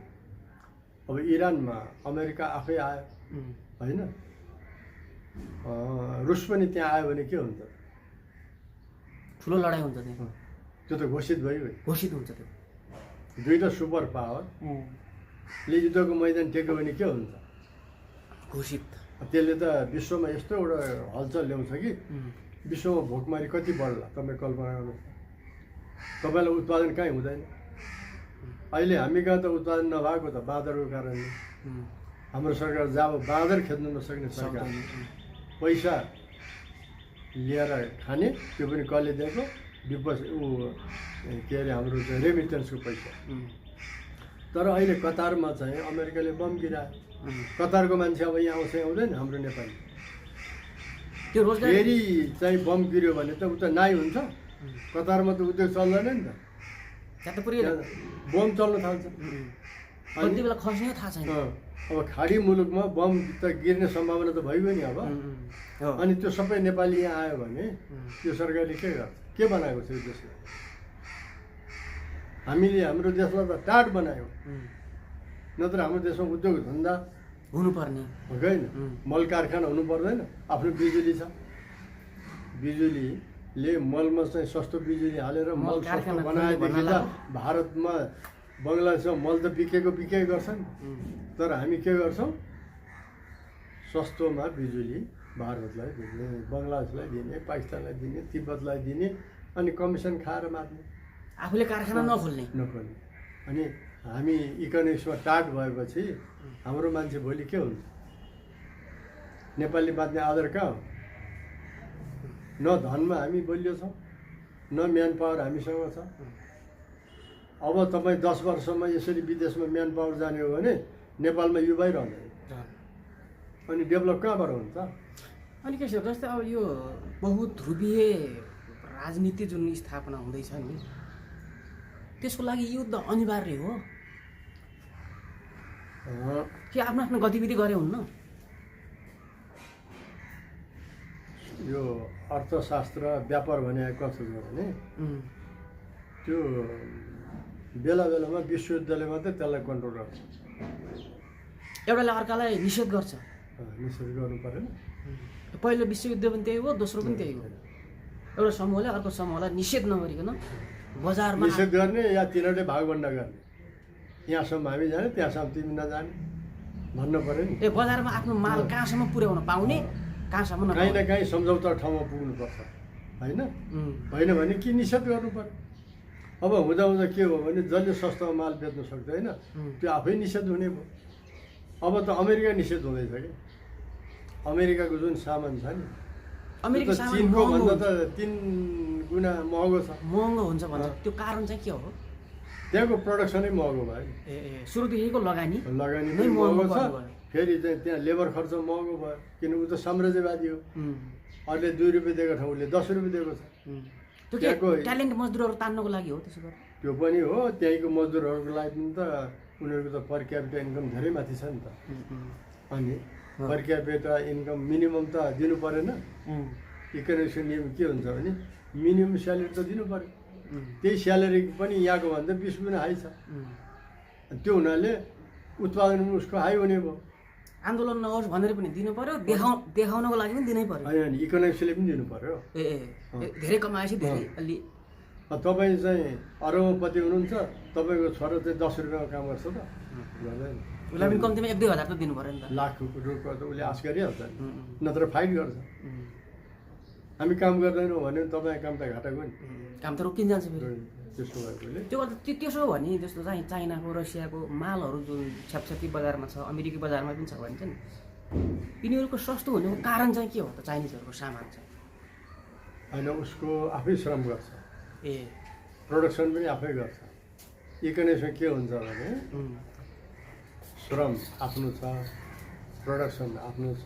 अब इरानमा अमेरिका आफै आयो होइन रुस पनि त्यहाँ आयो भने के हुन्छ ठुलो लडाइँ हुन्छ त्यो त घोषित भयो घोषित हुन्छ त्यो दुईटा सुपर पावरले युद्धको मैदान टेक्यो भने के हुन्छ घोषित त्यसले त विश्वमा यस्तो एउटा हलचल ल्याउँछ कि विश्वमा भोकमारी कति बढ्ला तपाईँ कल्पना गर्नुहोस् तपाईँलाई उत्पादन कहीँ हुँदैन अहिले हामी कहाँ त उत्पादन नभएको त बाँदरको कारणले हाम्रो सरकार जब बाँदर खेद्नु नसक्ने सरकार पैसा लिएर खाने त्यो पनि कसले दिएको के अरे हाम्रो चाहिँ रेमिटेन्सको पैसा तर अहिले कतारमा चाहिँ अमेरिकाले बम गिरायो कतारको मान्छे अब यहाँ आउँछ आउँदैन हाम्रो नेपाली त्यो रोजगार फेरि चाहिँ बम गिर्यो भने त उता नाइ हुन्छ कतारमा त उद्योग चल्दैन नि त बम चल्न थाल्छ कति बेला खस्ने थाहा छैन अब खाडी मुलुकमा बम त गिर्ने सम्भावना त भइगयो नि अब अनि त्यो सबै नेपाली यहाँ आयो भने त्यो सरकारले के गर्छ के बनाएको छ यो देशलाई हामीले हाम्रो देशलाई त टाढ बनायो नत्र हाम्रो देशमा उद्योग धन्दा हुनुपर्ने होइन मल कारखाना हुनु पर्दैन आफ्नो बिजुली छ बिजुलीले मलमा चाहिँ सस्तो बिजुली हालेर मल सस्तो बनाएदेखि त भारतमा बङ्गलादेशमा मल त बिकेकै गर्छन् तर हामी के गर्छौँ सस्तोमा बिजुली भारतलाई दिने बङ्गलादेशलाई दिने पाकिस्तानलाई दिने तिब्बतलाई दिने अनि कमिसन खाएर मार्ने आफूले कारखाना नखोल्ने अनि हामी इकोनोमिक्समा टाट भएपछि हाम्रो मान्छे भोलि के हुन्छ? नेपाली बाँच्ने आधार कहाँ हो? न धनमा हामी बलियो छौँ, न म्यान पावर हामीसँग छ। अब तपाईँ 10 वर्षमा यसरी विदेशमा म्यान पावर जाने हो भने नेपालमा युवै रहँदैन, अनि डेभलप कहाँबाट हुन्छ? अनि के छ जस्तै अब यो बहुध्रुवीय राजनीति जुन स्थापना हुँदैछ नि, त्यसको लागि युद्ध अनिवार्य हो कि आफ्नो आफ्नो गतिविधि गरे हुन्न? यो अर्थशास्त्र व्यापार भने कस्तो छ भने त्यो बेला बेलामा विश्वविद्यालय मात्रै त्यसलाई कन्ट्रोल गर्छ, एउटाले अर्कालाई निषेध गर्छ। निषेध गर्नु परेन। पहिलो विश्वयुद्ध पनि त्यही हो, दोस्रो पनि त्यही हो। एउटा समूहले अर्को समूहलाई निषेध नगरिकन बजारमा निषेध गर्ने या तिनीहरूले भागभन्डा गर्ने, यहाँसम्म हामी जाने त्यहाँसम्म तिमी नजाने भन्नु पऱ्यो नि। बजारमा आफ्नो माल कहाँसम्म पुर्याउन पाउने, कहाँसम्म काहीँ न काहीँ सम्झौता ठाउँमा पुग्नुपर्छ, होइन? होइन भने के निषेध गर्नु पर्यो? अब हुँदा हुँदा के हो भने जसले सस्तोमा माल बेच्न सक्दैन त्यो आफै निषेध हुने भयो। अब त अमेरिका निषेध हुँदैछ कि, अमेरिकाको जुन सामान छ नि अमेरिका सामान चीनको भन्दा त 3 गुणा महँगो छ। महँगो हुन्छ भन्छ, त्यो कारण चाहिँ के हो? त्यहाँको प्रोडक्सनै महँगो भयो। सुरुदेखिको लगानी नै महँगो छ, फेरि चाहिँ त्यहाँ लेबर खर्च महँगो भयो, किन ऊ त साम्राज्यवादी हो। अहिले 2 रुपियाँ दिएको ठाउँ उसले 10 रुपियाँ दिएको छ। त्यहाँको ट्यालेन्ट मजदुरहरू तान्नको लागि हो त्यसो गरे। त्यो पनि हो, त्यहीँको मजदुरहरूको लागि पनि त उनीहरूको त पर क्यापिटा इन्कम धेरै माथि छ नि त। अनि पर क्यापिटा इन्कम मिनिमम त दिनु परेन? इकोनोमिक्सको नियम के हुन्छ भने मिनिमम स्यालेरी त दिनु पर्यो। त्यही स्यालेरी पनि यहाँको भन्दा 20 गुणा हाई छ। त्यो हुनाले उत्पादन पनि उसको हाई हुने भयो। आन्दोलन नहोस् भनेर पनि दिनु पर्यो, देखाउनको लागि पनि दिनै पर्यो। होइन, इकोनोमिक्सले पनि दिनु पर्यो। धेरै कमाएपछि धेरै अलि। तपाईँ चाहिँ अरबपति हुनुहुन्छ, तपाईँको छोरा चाहिँ 10 रुपियाँमा काम गर्छ त गर्दैन? उसलाई पनि कम्तीमा 1-2 हजार त दिनु पर्यो नि त। लाख रुपियाँ त उसले आश गरिहाल्छ, नत्र फाइट गर्छ। हामी काम गर्दैनौँ भने तपाईँ काम त घाटा गयो नि, काम त रोकिन जान्छ फेरि। त्यसो भएकोले त्यसो हो भने जस्तो चाहिँ चाइनाको रसियाको मालहरू जुन छ्यापछ्यापी बजारमा छ, अमेरिकी बजारमा पनि छ भन्छ नि, यिनीहरूको सस्तो हुनुको कारण चाहिँ के हो त? चाइनिजहरूको सामान चाहिँ होइन, उसको आफै श्रम गर्छ, प्रोडक्सन पनि आफै गर्छ। इकोनोमिक्समा के हुन्छ भने श्रम आफ्नो छ, प्रोडक्सन आफ्नो छ,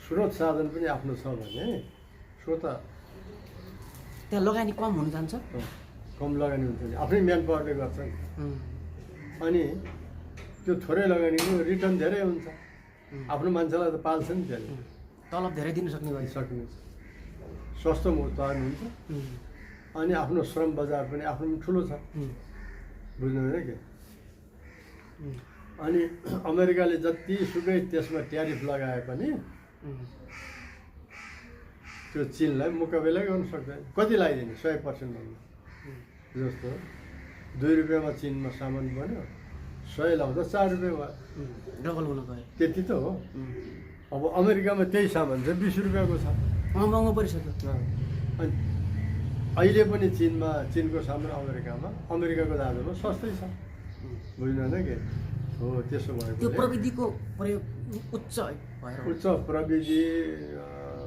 स्रोत साधन पनि आफ्नो छ भने स्वत त्यहाँ लगानी कम हुन जान्छ, कम लगानी हुन्छ नि, आफ्नै म्यान पावरले गर्छ नि। अनि त्यो थोरै लगानीको रिटर्न धेरै हुन्छ, आफ्नो मान्छेलाई त पाल्छ नि, त्यसले तलब धेरै दिन सक्ने भयो, सक्ने सस्तोमा उत्पादन हुन्छ। अनि आफ्नो श्रम बजार पनि आफ्नो पनि ठुलो छ, बुझ्नुहुँदैन कि? अनि अमेरिकाले जतिसुकै त्यसमा ट्यारिफ लगाए पनि त्यो चीनलाई मुकाबिला गर्नु सक्दैन। कति लगाइदिने? 100% भन्नु जस्तो 2 रुपियाँमा चीनमा सामान बन्यो, 100 लाउँदा 4 रुपियाँ भयो, डबल हुन गयो। त्यति त हो। अब अमेरिकामा त्यही सामान चाहिँ 20 रुपियाँको छ, महँगो परिसक्यो। अनि अहिले पनि चीनको सामान अमेरिकाको दाजुमा सस्तै छ, बुझ्नुहुँदैन कि? हो, त्यसो भएको त्यो प्रविधिको प्रयोग उच्च भएर, उच्च प्रविधि,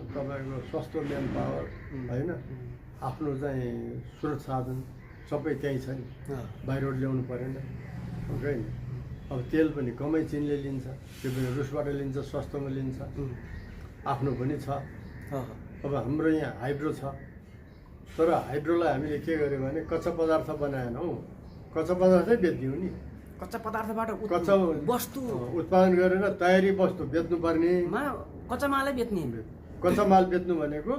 तपाईँको सस्तो म्यान पावर, होइन, आफ्नो चाहिँ स्रोत साधन सबै त्यहीँ छ नि, बाहिरबाट ल्याउनु परेन, होइन? अब तेल पनि कमै चीनले लिन्छ, त्यो पनि रुसबाट लिन्छ, सस्तोमा लिन्छ, आफ्नो पनि छ। अब हाम्रो यहाँ हाइड्रो छ, तर हाइड्रोलाई हामीले के गर्यो भने कच्चा पदार्थ बनाएनौँ, कच्चा पदार्थै बेच्दियौँ नि। कच्चा पदार्थबाट कच्चा वस्तु उत्पादन गरेर तयारी वस्तु बेच्नुपर्ने, कच्चा मालै बेच्ने। कच्चा माल बेच्नु भनेको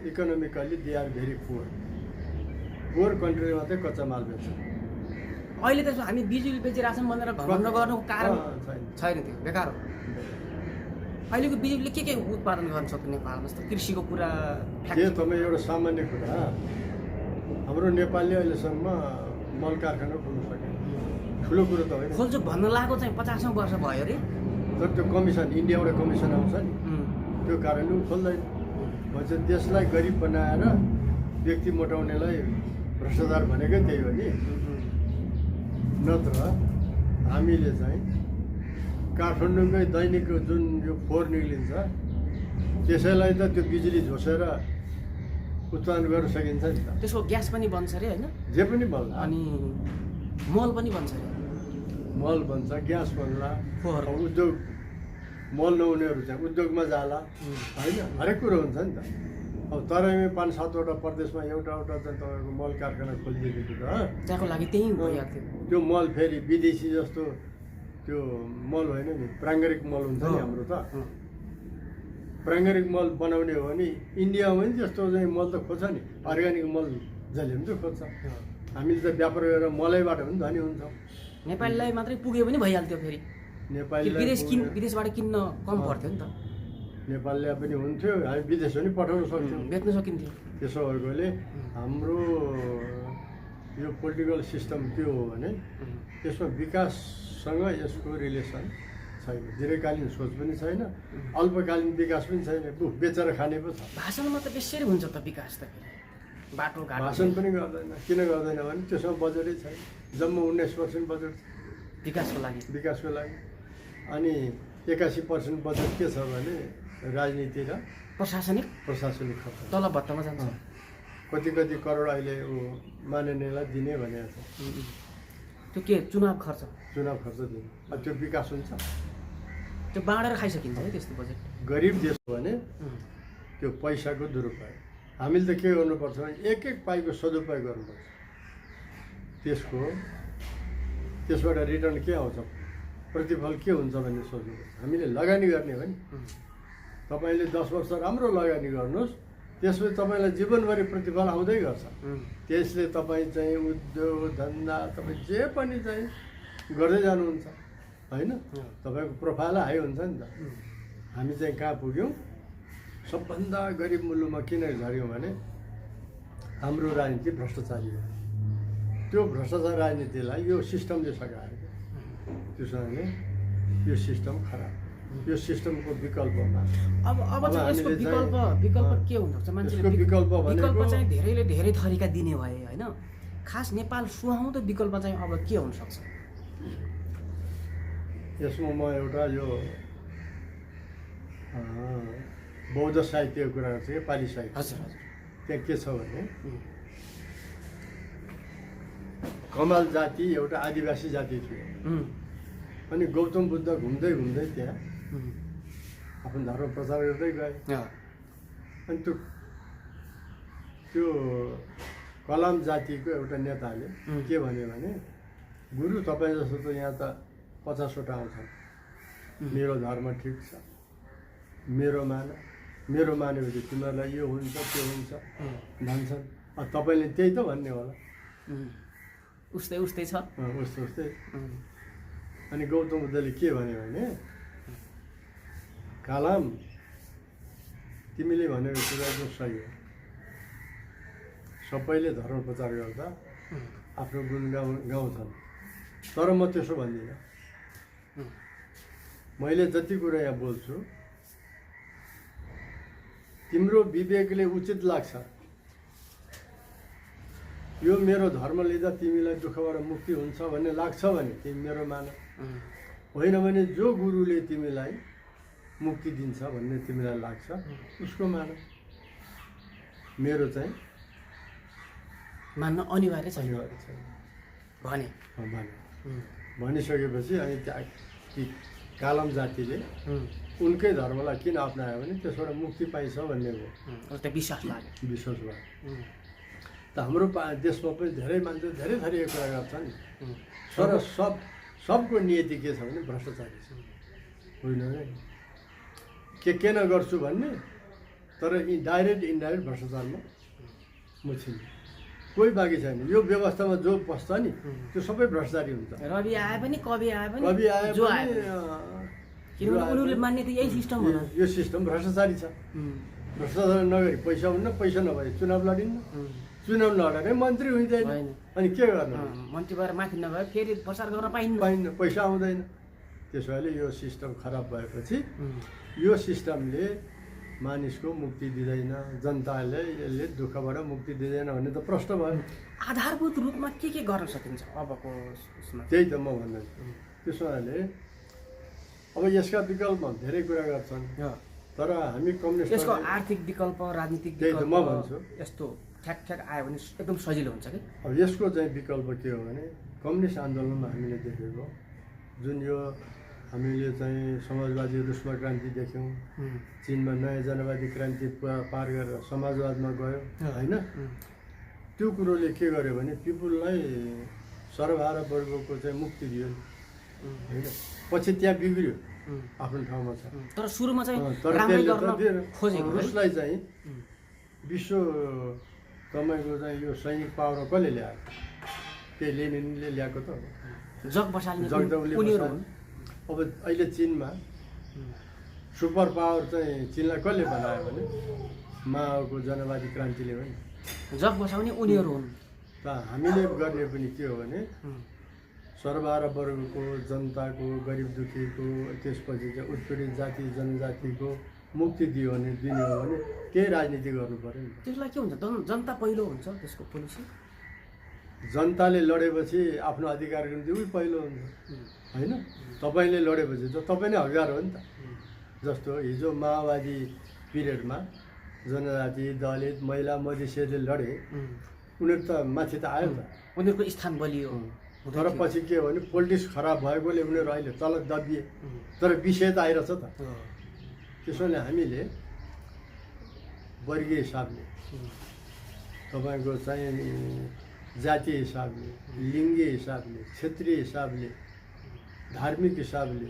economically they are very poor कन्ट्रीमा चाहिँ कच्चा माल बेच्छ। अहिले त हामी बिजुली बेचिरहेको छौँ भनेर घमण्ड गर्नुको कारण छैन, त्यो बेकार हो। अहिलेको बिजुलीले के उत्पादन गर्न सक्छ नेपालमा? जस्तो कृषिको कुरा के तपाईँ एउटा सामान्य कुरा, हाम्रो नेपालले अहिलेसम्म मल कारखाना खोल्नु सकेन, ठुलो कुरो त होइन। खोल्छु भन्न लागेको चाहिँ 50औँ वर्ष भयो अरे, तर त्यो कमिसन, इन्डियाबाट कमिसन आउँछ नि, त्यो कारणले खोल्दैन। भन्छ देशलाई गरिब बनाएर व्यक्ति मोटाउनेलाई भ्रष्टाचार भनेकै त्यही हो नि। नत्र हामीले चाहिँ काठमाडौँकै दैनिक जुन यो फोहोर निक्लिन्छ त्यसैलाई त त्यो बिजुली झोसेर उत्पादन गर्न सकिन्छ नि त। त्यसको ग्यास पनि बन्छ अरे होइन? जे पनि बन्ला, अनि मल पनि बन्छ अरे। मल बन्छ, ग्यास बन्ला, फोहोर। अब उद्योग मल नहुनेहरू चाहिँ उद्योगमा जाला होइन, हरेक कुरो हुन्छ नि त। अब तराईमै 5-7वटा प्रदेशमा एउटा चाहिँ तपाईँको मल कारखाना खोलिदिएको छ। त्यहाँको लागि त्यही भइहाल्थ्यो। त्यो मल फेरि विदेशी जस्तो त्यो मल होइन नि, प्राङ्गारिक मल हुन्छ नि हाम्रो त। प्राङ्गारिक मल बनाउने हो भने इन्डियामा पनि त्यस्तो चाहिँ मल त खोज्छ नि, अर्ग्यानिक मल जसले पनि त खोज्छ। हामीले त व्यापार गरेर मलैबाट पनि धनी हुन्छौँ। नेपालीलाई मात्रै पुगे पनि भइहाल्थ्यो फेरि। नेपालीलाई विदेशबाट किन्न कम पर्थ्यो नि त। नेपालले पनि हुन्थ्यो, हामी विदेश पनि पठाउन सक्थ्यौँ, बेच्न सकिन्थ्यो। त्यसो भएकोले हाम्रो यो पोलिटिकल सिस्टम के हो भने त्यसमा विकाससँग यसको रिलेसन छैन, दीर्घकालीन सोच पनि छैन, अल्पकालीन विकास पनि छैन, बेचेर खाने पो छ। भाषणमा त बेसरी हुन्छ त विकास त फेरि, बाटोघाटो भाषण पनि गर्दैन। किन गर्दैन भने त्यसमा बजेटै छैन, जम्मा 19% बजेट विकासको लागि। अनि 81% बजेट के छ भने राजनीति र प्रशासनिक खर्च, तलब भत्तामा जान्छ। कति करोड अहिले माननीयलाई दिने भनेको छ। त्यो के चुनाव खर्च दिने, अब त्यो विकास हुन्छ? त्यो बाँडेर खाइसकिन्छ है त्यस्तो बजेट। गरिब देश हो भने त्यो पैसाको दुरुपयोग। हामीले त के गर्नुपर्छ भने एक पाइको सदुपयोग गर्नुपर्छ। त्यसबाट रिटर्न के आउँछ, प्रतिफल के हुन्छ भन्ने सोच्नुपर्छ। हामीले लगानी गर्ने हो नि, तपाईँले 10 वर्ष राम्रो लगानी गर्नुहोस्, त्यसपछि तपाईँलाई जीवनभरि प्रतिफल आउँदै गर्छ। त्यसले तपाईँ चाहिँ उद्योग धन्दा तपाईँ जे पनि चाहिँ गर्दै जानुहुन्छ होइन, तपाईँको प्रोफाइल हाई हुन्छ नि त। हामी चाहिँ कहाँ पुग्यौँ, सबभन्दा गरिब मुलुकमा किन झऱ्यौँ भने हाम्रो राजनीति भ्रष्टाचारी हो। त्यो भ्रष्टाचार राजनीतिलाई यो सिस्टमले सघायो। त्यसैले यो सिस्टम खराब, यो सिस्टमको विकल्पमा अब चाहिँ यसको विकल्प के हुनसक्छ? मान्छेले विकल्प चाहिँ धेरैले धेरै थरीका दिने भए होइन, खास नेपाल सुहाउँदो विकल्प चाहिँ अब के हुनसक्छ? यसमा म एउटा यो बौद्ध साहित्यको कुरा गर्छु, पाली साहित्य। त्यहाँ के छ भने कमाल जाति एउटा आदिवासी जाति थियो। अनि गौतम बुद्ध घुम्दै त्यहाँ आफ्नो धर्म प्रचार गर्दै गए। अनि त्यो कलाम जातिको एउटा नेताले के भन्यो भने, गुरु तपाईँ जस्तो त यहाँ त 50वटा आउँछन्, मेरो धर्म ठिक छ, मेरो मानेपछि तिमीहरूलाई यो हुन्छ त्यो हुन्छ भन्छन्, तपाईँले त्यही त भन्ने होला। उस्तै छ उस्तै। अनि गौतम बुद्धले के भन्यो भने, कालाम तिमीले भनेको कुरा एकदम सही हो, सबैले धर्म प्रचार गर्दा आफ्नो गुण गाउँछन्, तर म त्यसो भन्दिनँ। मैले जति कुरा यहाँ बोल्छु तिम्रो विवेकले उचित लाग्छ, यो मेरो धर्म लिँदा तिमीलाई दुःखबाट मुक्ति हुन्छ भन्ने लाग्छ भने तिमी मेरो मान, होइन भने जो गुरुले तिमीलाई मुक्ति दिन्छ भन्ने तिमीलाई लाग्छ उसको मान। मेरो चाहिँ मान्न अनिवार्य छैन भनिसकेपछि अनि ती कालम जातिले उनकै धर्मलाई किन अप्नायो भने त्यसबाट मुक्ति पाइन्छ भन्ने हो, विश्वास भयो। त हाम्रो देशमा पनि धेरै मान्छे धेरै थरीको कुरा गर्छन्, तर सबको नियति के छ भने भ्रष्टाचारी छ, होइन के नगर्छु भन्ने, तर डाइरेक्ट इन्डाइरेक्ट भ्रष्टाचारमा मुछिन्छ, कोही बाँकी छैन। यो व्यवस्थामा जो बस्छ नि त्यो सबै भ्रष्टाचारी हुन्छ। रवि आए पनि कवि आए पनि उनीहरूले मान्ने त यही सिस्टम हो। यो सिस्टम भ्रष्टाचारी छ। भ्रष्टाचार नगरी पैसा हुन्न, पैसा नभए चुनाव लडिन्न, चुनाव लडेर मन्त्री हुँदैन, अनि के गर्नु? मन्त्री भएर माथि नभए फेरि प्रचार गर्न पाइन्न, पैसा आउँदैन। त्यसो भए यो सिस्टम खराब भएपछि यो सिस्टमले मानिसको मुक्ति दिँदैन, जनताले यसले दुःखबाट मुक्ति दिँदैन भन्ने त प्रश्न भयो। आधारभूत रूपमा के गर्न सकिन्छ अबको उसमा? त्यही त म भन्दैछु। त्यसो भएले अब यसका विकल्पमा धेरै कुरा गर्छन्, तर हामी कम्युनिस्ट यसको आर्थिक विकल्प, राजनीतिक त्यही त विकल्प म भन्छु। यस्तो ठ्याक आयो भने एकदम सजिलो हुन्छ कि। अब यसको चाहिँ विकल्प के हो भने कम्युनिस्ट आन्दोलनमा हामीले देखेको जुन यो हामीले चाहिँ समाजवादी रुसमा क्रान्ति देख्यौँ, चिनमा नयाँ जनवादी क्रान्ति पार गरेर समाजवादमा गयो होइन। त्यो कुरोले के गर्यो भने पिपुललाई सर्वहारा वर्गको चाहिँ मुक्ति दियो होइन। पछि त्यहाँ बिग्रियो, आफ्नो ठाउँमा छ, तर सुरुमा चाहिँ तर राम्रै त्यसले गर्न त दिएन। खोजेको है। रुसलाई चाहिँ विश्व तपाईँको चाहिँ यो सैनिक पावर कसले ल्यायो? त्यही लेनिनले ल्याएको त हो। जग बसाल्ने जगदौले उनीहरू बसाल्ने। अब अहिले चिनमा सुपर पावर चाहिँ चिनलाई कसले बनायो भने माओको जनवादी क्रान्तिले हो नि। जग बसाउने उनीहरू हुन्। त हामीले गर्ने पनि के हो भने सर्वहारा वर्गको, जनताको, गरिब दुखीको, त्यसपछि चाहिँ उत्पीडित जाति जनजातिको मुक्ति दियो भने दिने हो भने केही राजनीति गर्नु पऱ्यो नि। त्यसलाई के हुन्छ? जनता पहिलो हुन्छ त्यसको पोलिसी। जनताले लडेपछि आफ्नो अधिकारको निम्ति उही पहिलो हुन्छ होइन। तपाईँले लडेपछि त तपाईँ नै हकदार हो नि त। जस्तो हिजो माओवादी पिरियडमा जनजाति, दलित, महिला, मधेसीले लडे, उनीहरू त माथि त आयो नि त, उनीहरूको स्थान बलियो। तर पछि के हो भने पोलिटिक्स खराब भएकोले उनीहरू अहिले तल दबिए, तर विषय त आइरहेछ त। त्यसोले हामीले वर्गीय हिसाबले, तपाईँको चाहिँ जातीय हिसाबले, लिङ्गीय हिसाबले, क्षेत्रीय हिसाबले, धार्मिक हिसाबले,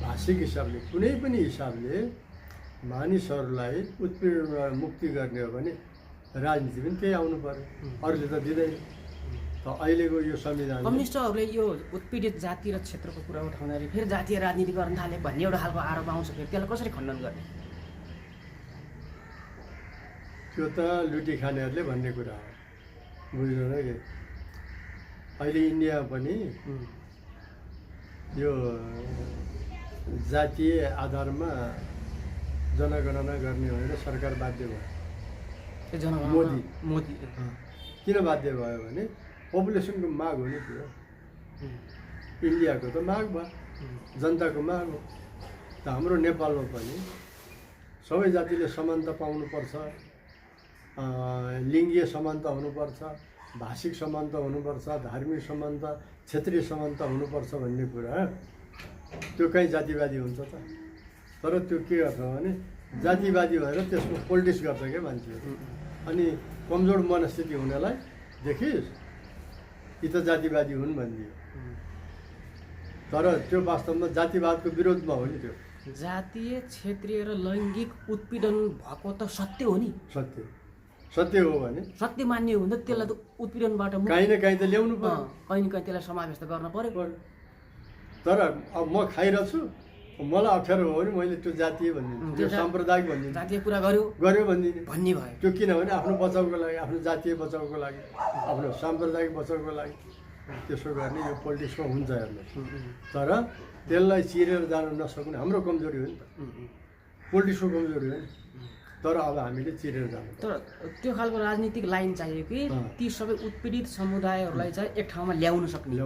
भाषिक हिसाबले, कुनै पनि हिसाबले मानिसहरूलाई उत्पीडनबाट मुक्ति गर्ने हो भने राजनीति पनि त्यही आउनु पर्यो, अरूले त दिँदैन। त अहिलेको यो संविधान कम्युनिस्टहरूले यो उत्पीडित जाति र क्षेत्रको कुरा उठाउँदाखेरि फेरि जातीय राजनीति गर्न थाले भन्ने एउटा खालको आरोप आउँछ। फेरि त्यसलाई कसरी खण्डन गर्ने? त्यो त लुटी खानेहरूले भन्ने कुरा हो, बुझ्नु न कि। अहिले इन्डिया पनि यो जातीय आधारमा जनगणना गर्ने भनेर सरकार बाध्य भयो। मोदी किन बाध्य भयो भने पपुलेसनको माग हो नि त्यो। इन्डियाको त माग भयो, जनताको माग हो। त हाम्रो नेपालमा पनि सबै जातिले समानता पाउनुपर्छ, लिङ्गीय समानता हुनुपर्छ, भाषिक समानता हुनुपर्छ, धार्मिक समानता, क्षेत्रीय समानता हुनुपर्छ भन्ने कुरा त्यो कहीँ जातिवादी हुन्छ त। तर त्यो के गर्छ भने जातिवादी भएर त्यसको पोलिटिक्स गर्छ क्या मान्छेहरू। अनि कमजोर मनस्थिति हुनेलाई देखिस् यी त जातिवादी हुन् भनिदियो, तर त्यो वास्तवमा जातिवादको विरोधमा हो नि। त्यो जातीय, क्षेत्रीय र लैङ्गिक उत्पीडन भएको त सत्य हो नि। सत्य हो भने सत्य मान्ने हो भने त त्यसलाई त उत्पीडनबाट काहीँ न काहीँ त ल्याउनु पर्यो, कहीँ न कहीँ त्यसलाई समावेश त गर्न पर्यो। तर अब म खाइरहेछु, मलाई अप्ठ्यारो हो भने मैले त्यो जातीय भनिदिन्छु, त्यो साम्प्रदायिक भनिदिन्छु, जातीय कुरा गर्यो भनिदिने भन्ने भयो। त्यो किनभने आफ्नो बचाउको लागि, आफ्नो जातीय बचाउको लागि, आफ्नो साम्प्रदायिक बचाउको लागि त्यसो गर्ने यो पोलिटिक्समा हुन्छ हेर्नुहोस्। तर त्यसलाई चिरेर जान नसक्ने हाम्रो कमजोरी हो नि त, पोलिटिक्सको कमजोरी हो नि। तर अब हामीले चिरेर जानु। तर त्यो खालको राजनीतिक लाइन चाहियो कि ती सबै उत्पीडित समुदायहरूलाई चाहिँ एक ठाउँमा ल्याउन सक्ने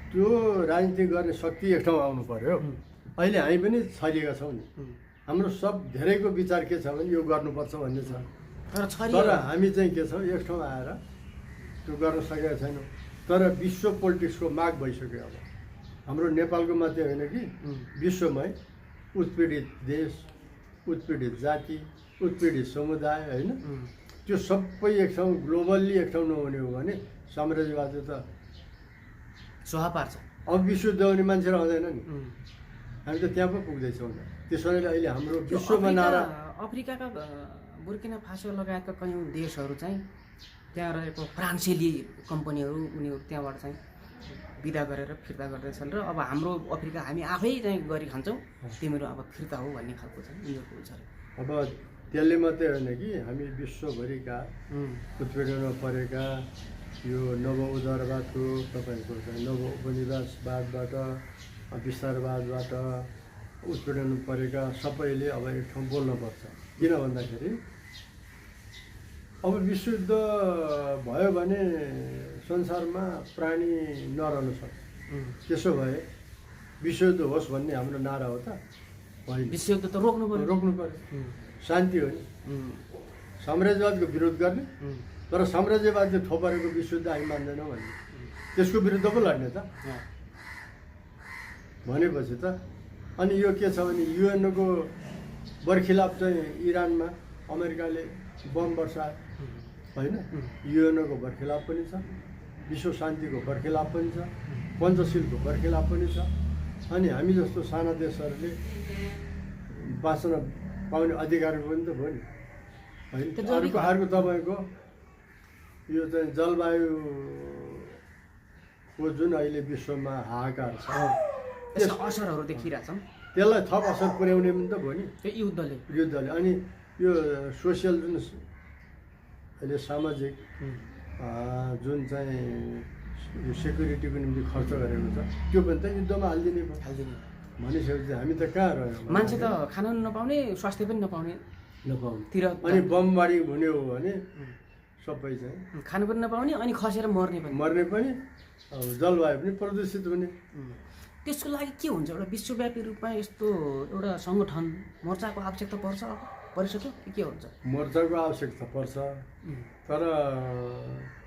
त्यो राजनीति गर्ने शक्ति एक ठाउँ आउनु पर्यो। अहिले हामी पनि छरिएका छौँ नि, हाम्रो सब धेरैको विचार के छ भने यो गर्नुपर्छ भन्ने छ, तर हामी चाहिँ के छौँ एक ठाउँ आएर त्यो गर्न सकेका छैनौँ। तर विश्व पोलिटिक्सको माग भइसक्यो। अब हाम्रो नेपालको मात्रै होइन कि विश्वमै उत्पीडित देश, उत्पीडित जाति, उत्पीडित समुदाय होइन, त्यो सबै एक ठाउँ ग्लोबल्ली एक ठाउँ नहुने हो भने साम्राज्यवादी त सोहा पार्छ। अब विश्व देउने मान्छेहरू आउँदैन नि, हामी त त्यहाँ पो पुग्दैछौँ। त्यसैले अहिले हाम्रो विश्वमा नारा अफ्रिकाका बुर्किना फासो लगायतका कयौँ देशहरू चाहिँ त्यहाँ रहेको फ्रान्सेली कम्पनीहरू उनीहरू त्यहाँबाट चाहिँ बिदा गरेर फिर्ता गर्दैछन् र अब हाम्रो अफ्रिका हामी आफै चाहिँ गरी खान्छौँ, तिमीहरू अब फिर्ता हो भन्ने खालको चाहिँ उनीहरूको हुन्छ। अब त्यसले मात्रै होइन कि हामी विश्वभरिका उत्पीडनमा परेका यो नव उदारवादको तपाईँको चाहिँ नव उपनिवेशवादबाट, विस्तारवादबाट उत्पीडन परेका सबैले अब एक ठाउँ बोल्नुपर्छ। किन भन्दाखेरि अब विश्वयुद्ध भयो भने संसारमा प्राणी नरहन सक्छ। त्यसो भए विश्वयुद्ध होस् भन्ने हाम्रो नारा हो त? होइन, विश्वयुद्ध त रोक्नु पर्यो। रोक्नु पर्यो। शान्ति हो नि। साम्राज्यवादको विरोध गर्ने, तर साम्राज्यवादले थोपरेको विश्वयुद्ध हामी मान्दैनौँ भन्ने, त्यसको विरुद्ध पो लड्ने त भनेपछि त। अनि यो के छ भने युएनको बर्खिलाफ चाहिँ इरानमा अमेरिकाले बम वर्षायो होइन, युएनको बर्खिलाफ पनि छ, विश्व शान्तिको बर्खिलाफ पनि छ, पञ्चशीलको बर्खिलाफ पनि छ। अनि हामी जस्तो साना देशहरूले बाँच्न पाउने अधिकार पनि त भयो नि होइन। अर्को तपाईँको यो चाहिँ जलवायुको जुन अहिले विश्वमा हाहाकार छ, त्यसको असरहरू देखिरहेछौँ, त्यसलाई थप असर पुर्याउने पनि त भयो नि त्यो युद्धले। अनि यो सोसियल जुन अहिले सामाजिक जुन चाहिँ यो सेक्युरिटीको निम्ति खर्च गरेको छ, त्यो पनि त युद्धमा हालिदिने भयो। भनिसकेपछि हामी त कहाँ रह्यौँ? मान्छे त खान नपाउने, स्वास्थ्य पनि नपाउने तिर। अनि बमबारी हुने हो भने सबै चाहिँ खानु पनि नपाउने, अनि खसेर मर्ने पनि, जलवायु पनि प्रदूषित हुने। त्यसको लागि के हुन्छ? एउटा विश्वव्यापी रूपमा यस्तो एउटा सङ्गठन मोर्चाको आवश्यकता परिसक्यो कि के हुन्छ? मोर्चाको आवश्यकता पर्छ, तर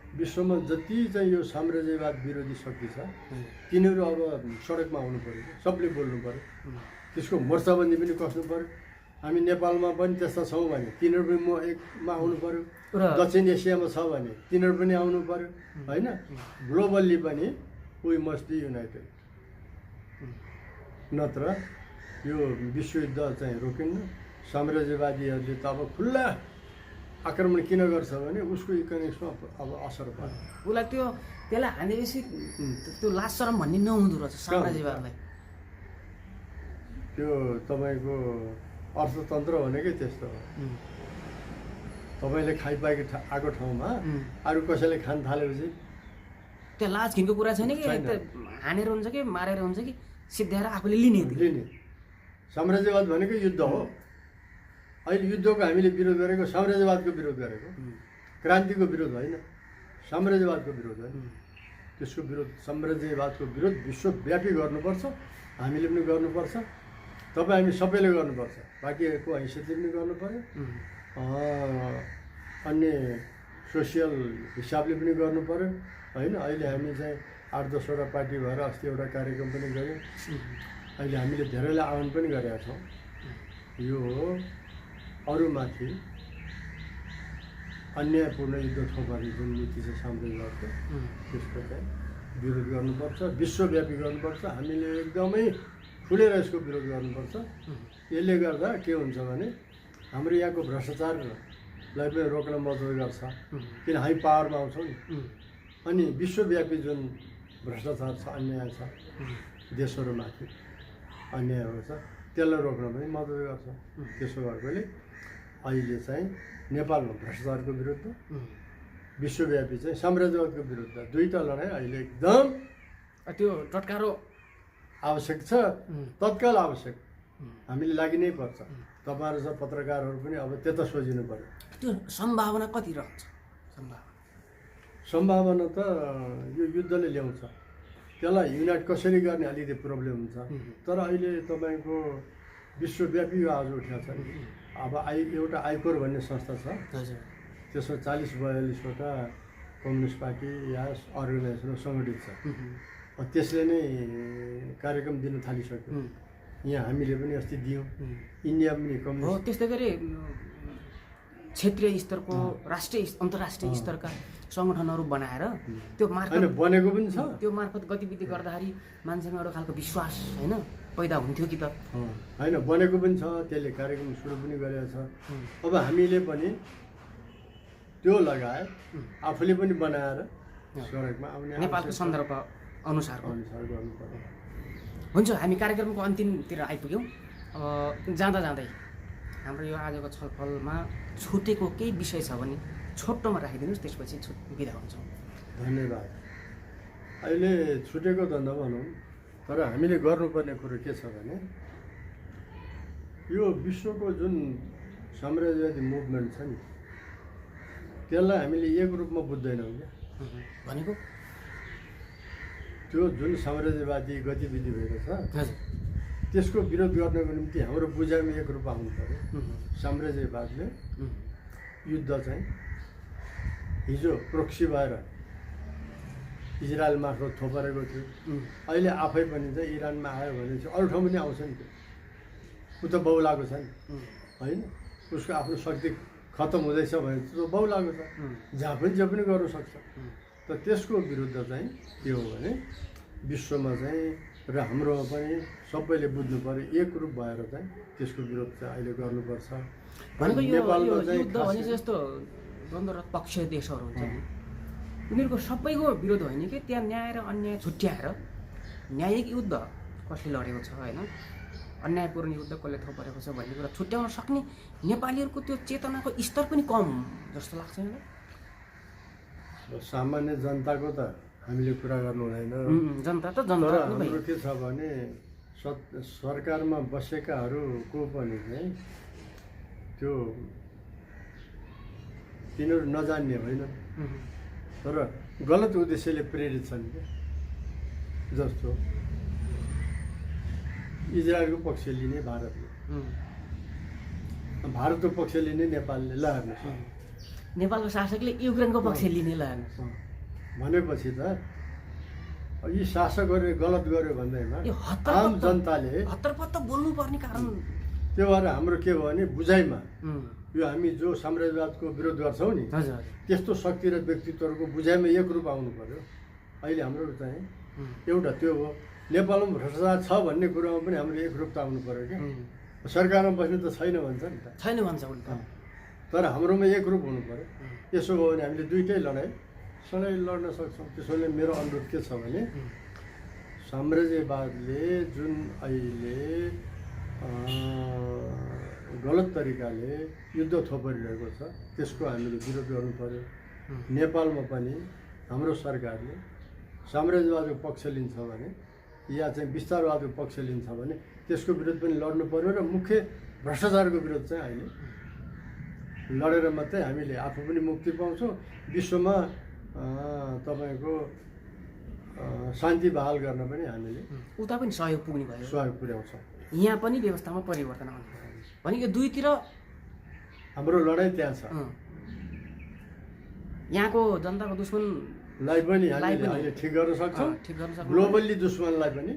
विश्वमा जति चाहिँ यो साम्राज्यवाद विरोधी शक्ति छ तिनीहरू अब सडकमा आउनु पऱ्यो, सबले बोल्नु पऱ्यो, त्यसको मोर्चाबन्दी पनि कस्नु पऱ्यो। हामी नेपालमा पनि त्यस्ता छौँ भने तिनीहरू पनि एकमा आउनु पऱ्यो, दक्षिण एसियामा छ भने तिनीहरू पनि आउनु पऱ्यो होइन। ग्लोबल्ली पनि वी मस्ट बी युनाइटेड, नत्र यो विश्वयुद्ध चाहिँ रोकिन्न। साम्राज्यवादीहरूले त अब खुल्ला आक्रमण किन गर्छ भने उसको इकोनोमिक्समा अब असर पर्छ। उसलाई त्यसलाई हानेपछि त्यो लास्ट चरम भन्ने नहुँदो रहेछ साम्राज्यवादलाई। त्यो तपाईँको अर्थतन्त्र भनेकै त्यस्तो हो। तपाईँले खाइपाएको आएको ठाउँमा अरू कसैले खान थालेपछि त्यहाँ लाज घिनको कुरा छैन कि हानेर हुन्छ कि मारेर हुन्छ कि सिद्ध्याएर आफूले लिने। साम्राज्यवाद भनेको युद्ध हो। अहिले युद्धको हामीले विरोध गरेको साम्राज्यवादको विरोध गरेको, क्रान्तिको विरोध होइन, साम्राज्यवादको विरोध होइन। त्यसको विरोध, साम्राज्यवादको विरोध विश्वव्यापी गर्नुपर्छ, हामीले पनि गर्नुपर्छ, तपाईँ हामी सबैले गर्नुपर्छ, बाँकीको हैसियतले पनि गर्नु पऱ्यो, अन्य सोसियल हिसाबले पनि गर्नु पऱ्यो होइन। अहिले हामी चाहिँ 8-10वटा पार्टी भएर अस्ति एउटा कार्यक्रम पनि गऱ्यौँ। अहिले हामीले धेरैलाई आह्वान पनि गरेका छौँ। यो अरूमाथि अन्यायपूर्ण युद्ध थोपर्ने जुन नीति छ साम्राज्यवादको, त्यसको चाहिँ विरोध गर्नुपर्छ, विश्वव्यापी गर्नुपर्छ। हामीले एकदमै खुलेर यसको विरोध गर्नुपर्छ। यसले गर्दा के हुन्छ भने हाम्रो यहाँको भ्रष्टाचारलाई पनि रोक्न मद्दत गर्छ, किन हामी पावरमा आउँछौँ नि। अनि विश्वव्यापी जुन भ्रष्टाचार छ, अन्याय छ, देशहरूमाथि अन्यायहरू छ, त्यसलाई रोक्न पनि मद्दत गर्छ। त्यसो भएकोले अहिले चाहिँ नेपालमा भ्रष्टाचारको विरुद्ध, विश्वव्यापी चाहिँ साम्राज्यवादको विरुद्ध दुईवटा लडाइँ अहिले एकदम त्यो टटकारो आवश्यक छ, तत्काल आवश्यक, हामीले लागि नै पर्छ। तपाईँहरू छ पत्रकारहरू पनि अब त्यता सोचिनु पर्यो। त्यो सम्भावना कति रहन्छ? सम्भावना त यो युद्धले ल्याउँछ, त्यसलाई युनाइट कसरी गर्ने अलिकति प्रब्लम हुन्छ। तर अहिले तपाईँको विश्वव्यापी यो आज उठेको छ। अब एउटा आइकोर भन्ने संस्था छ, त्यसमा 40-42वटा कम्युनिस्ट पार्टी या अर्गनाइजेसन सङ्गठित छ। त्यसले नै कार्यक्रम दिन थालिसक्यो। यहाँ हामीले पनि अस्ति दियौँ, इन्डिया पनि कम्युनिस्ट। त्यस्तै गरी क्षेत्रीय स्तरको राष्ट्रिय अन्तर्राष्ट्रिय स्तरका सङ्गठनहरू बनाएर त्यो मार्फत बनेको पनि छ। त्यो मार्फत गतिविधि गर्दाखेरि मान्छेमा एउटा खालको विश्वास होइन पैदा हुन्थ्यो कि त होइन, बनेको पनि छ, त्यसले कार्यक्रम सुरु पनि गरेको छ। अब हामीले पनि त्यो लगायत आफूले पनि बनाएर सडकमा आउने नेपालको सन्दर्भ अनुसार गर्नु पर्यो। हुन्छ, हामी कार्यक्रमको अन्तिमतिर आइपुग्यौँ। जाँदा जाँदै हाम्रो यो आजको छलफलमा छुटेको केही विषय छ भने छोटोमा राखिदिनुहोस्, त्यसपछि बिदा हुन्छौँ। धन्यवाद। अहिले छुटेको त नभनौँ, तर हामीले गर्नुपर्ने कुरो के छ भने यो विश्वको जुन साम्राज्यवादी मुभमेन्ट छ नि त्यसलाई हामीले एक रूपमा बुझ्दैनौँ क्या। भनेको त्यो जुन साम्राज्यवादी गतिविधि भएको छ हजुर त्यसको विरोध गर्नको निम्ति हाम्रो बुझाइमा एक रूप आउनु पर्यो। साम्राज्यवादले युद्ध चाहिँ हिजो प्रोक्सी भएर इजरायल मार्फत थोपरेको थियो, अहिले आफै पनि चाहिँ इरानमा आयो भने चाहिँ अरू ठाउँ पनि आउँछ नि। त्यो ऊ त बहुलाएको छ नि होइन, उसको आफ्नो शक्ति खतम हुँदैछ भने त्यो बहुलाएको छ, जहाँ पनि जे पनि गर्न सक्छ। त त्यसको विरुद्ध चाहिँ के हो भने विश्वमा चाहिँ र हाम्रोमा पनि सबैले बुझ्नु पर्यो, एक रूप भएर चाहिँ त्यसको विरोध चाहिँ अहिले गर्नुपर्छ। भनेको यो नेपालमा चाहिँ युद्ध भनेपछि जस्तो द्वन्द्व पक्षीय देशहरू हुन्छ नि उनीहरूको सबैको विरोध होइन कि त्यहाँ न्याय र अन्याय छुट्याएर न्यायिक युद्ध कसले लडेको छ होइन, अन्यायपूर्ण युद्ध कसले थोपरेको छ भन्ने कुरा छुट्याउन सक्ने नेपालीहरूको त्यो चेतनाको स्तर पनि कम जस्तो लाग्छ मलाई। सामान्य जनताको त हामीले कुरा गर्नु हुँदैन। जनता त तर जनता हाम्रो के छ भने सरकारमा बसेकाहरूको पनि चाहिँ त्यो तिनीहरू नजान्ने होइन, तर गलत उद्देश्यले प्रेरित छन् क्या। जस्तो इजरायलको पक्ष लिने भारतले, भारतको पक्ष लिने नेपालले ल हेर्नुहोस्, नेपालको शासकले युक्रेनको पक्ष लिने लानु भनेपछि त यी शासकहरूले गलत गर्यो भन्दैमा यो आम जनताले हतरपत्त बोल्नुपर्ने कारण त्यो भएर हाम्रो के भयो भने बुझाइमा यो हामी जो साम्राज्यवादको विरोध गर्छौँ नि हजुर त्यस्तो शक्ति र व्यक्तित्वहरूको बुझाइमा एक रूप आउनु पर्यो। अहिले हाम्रो चाहिँ एउटा त्यो हो, नेपालमा भ्रष्टाचार छ भन्ने कुरामा पनि हाम्रो एक रूपता आउनु पर्यो क्या। सरकारमा बस्ने त छैन भन्छ नि त, छैन भन्छ उल्टा, तर हाम्रोमा एक रूप हुनु पर्यो। यसो भयो भने हामीले दुइटै लडाइँ सँगै लड्न सक्छौँ। त्यसैले मेरो अनुरोध के छ भने साम्राज्यवादले जुन अहिले गलत तरिकाले युद्ध थोपरिरहेको छ त्यसको हामीले विरोध गर्नु पर्यो। नेपालमा पनि हाम्रो सरकारले साम्राज्यवादको पक्ष लिन्छ भने या चाहिँ विस्तारवादको पक्ष लिन्छ भने त्यसको विरोध पनि लड्नु पर्यो र मुख्य भ्रष्टाचारको विरोध चाहिँ अहिले लडेर मात्रै हामीले आफू पनि मुक्ति पाउँछौँ, विश्वमा तपाईँको शान्ति बहाल गर्न पनि हामीले उता पनि सहयोग पुग्ने भयो, सहयोग पुर्याउँछौँ। यहाँ पनि व्यवस्थामा परिवर्तन आउनु पर्यो भने यो दुईतिर हाम्रो लडाइँ त्यहाँ छ। यहाँको जनताको दुश्मनलाई पनि हामीले अहिले ठिक गर्न सक्छौँ, ठिक गर्न सक्छौँ, ग्लोबल्ली दुश्मनलाई पनि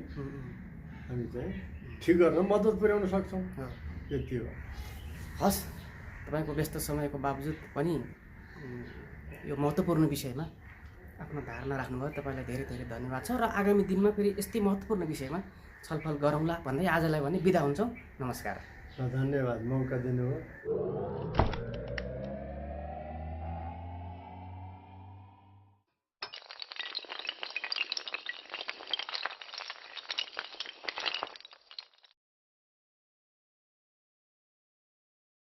हामी चाहिँ ठिक गर्न मद्दत पुर्याउन सक्छौँ। यति हो। हस्, तपाईँको व्यस्त समयको बावजुद पनि यो महत्त्वपूर्ण विषयमा आफ्नो धारणा राख्नुभयो, तपाईँलाई धेरै धेरै धन्यवाद छ र आगामी दिनमा फेरि यस्तै महत्त्वपूर्ण विषयमा छलफल गरौँला भन्दै आजलाई भने बिदा हुन्छौँ। नमस्कार। धन्यवाद मौका दिनुभयो।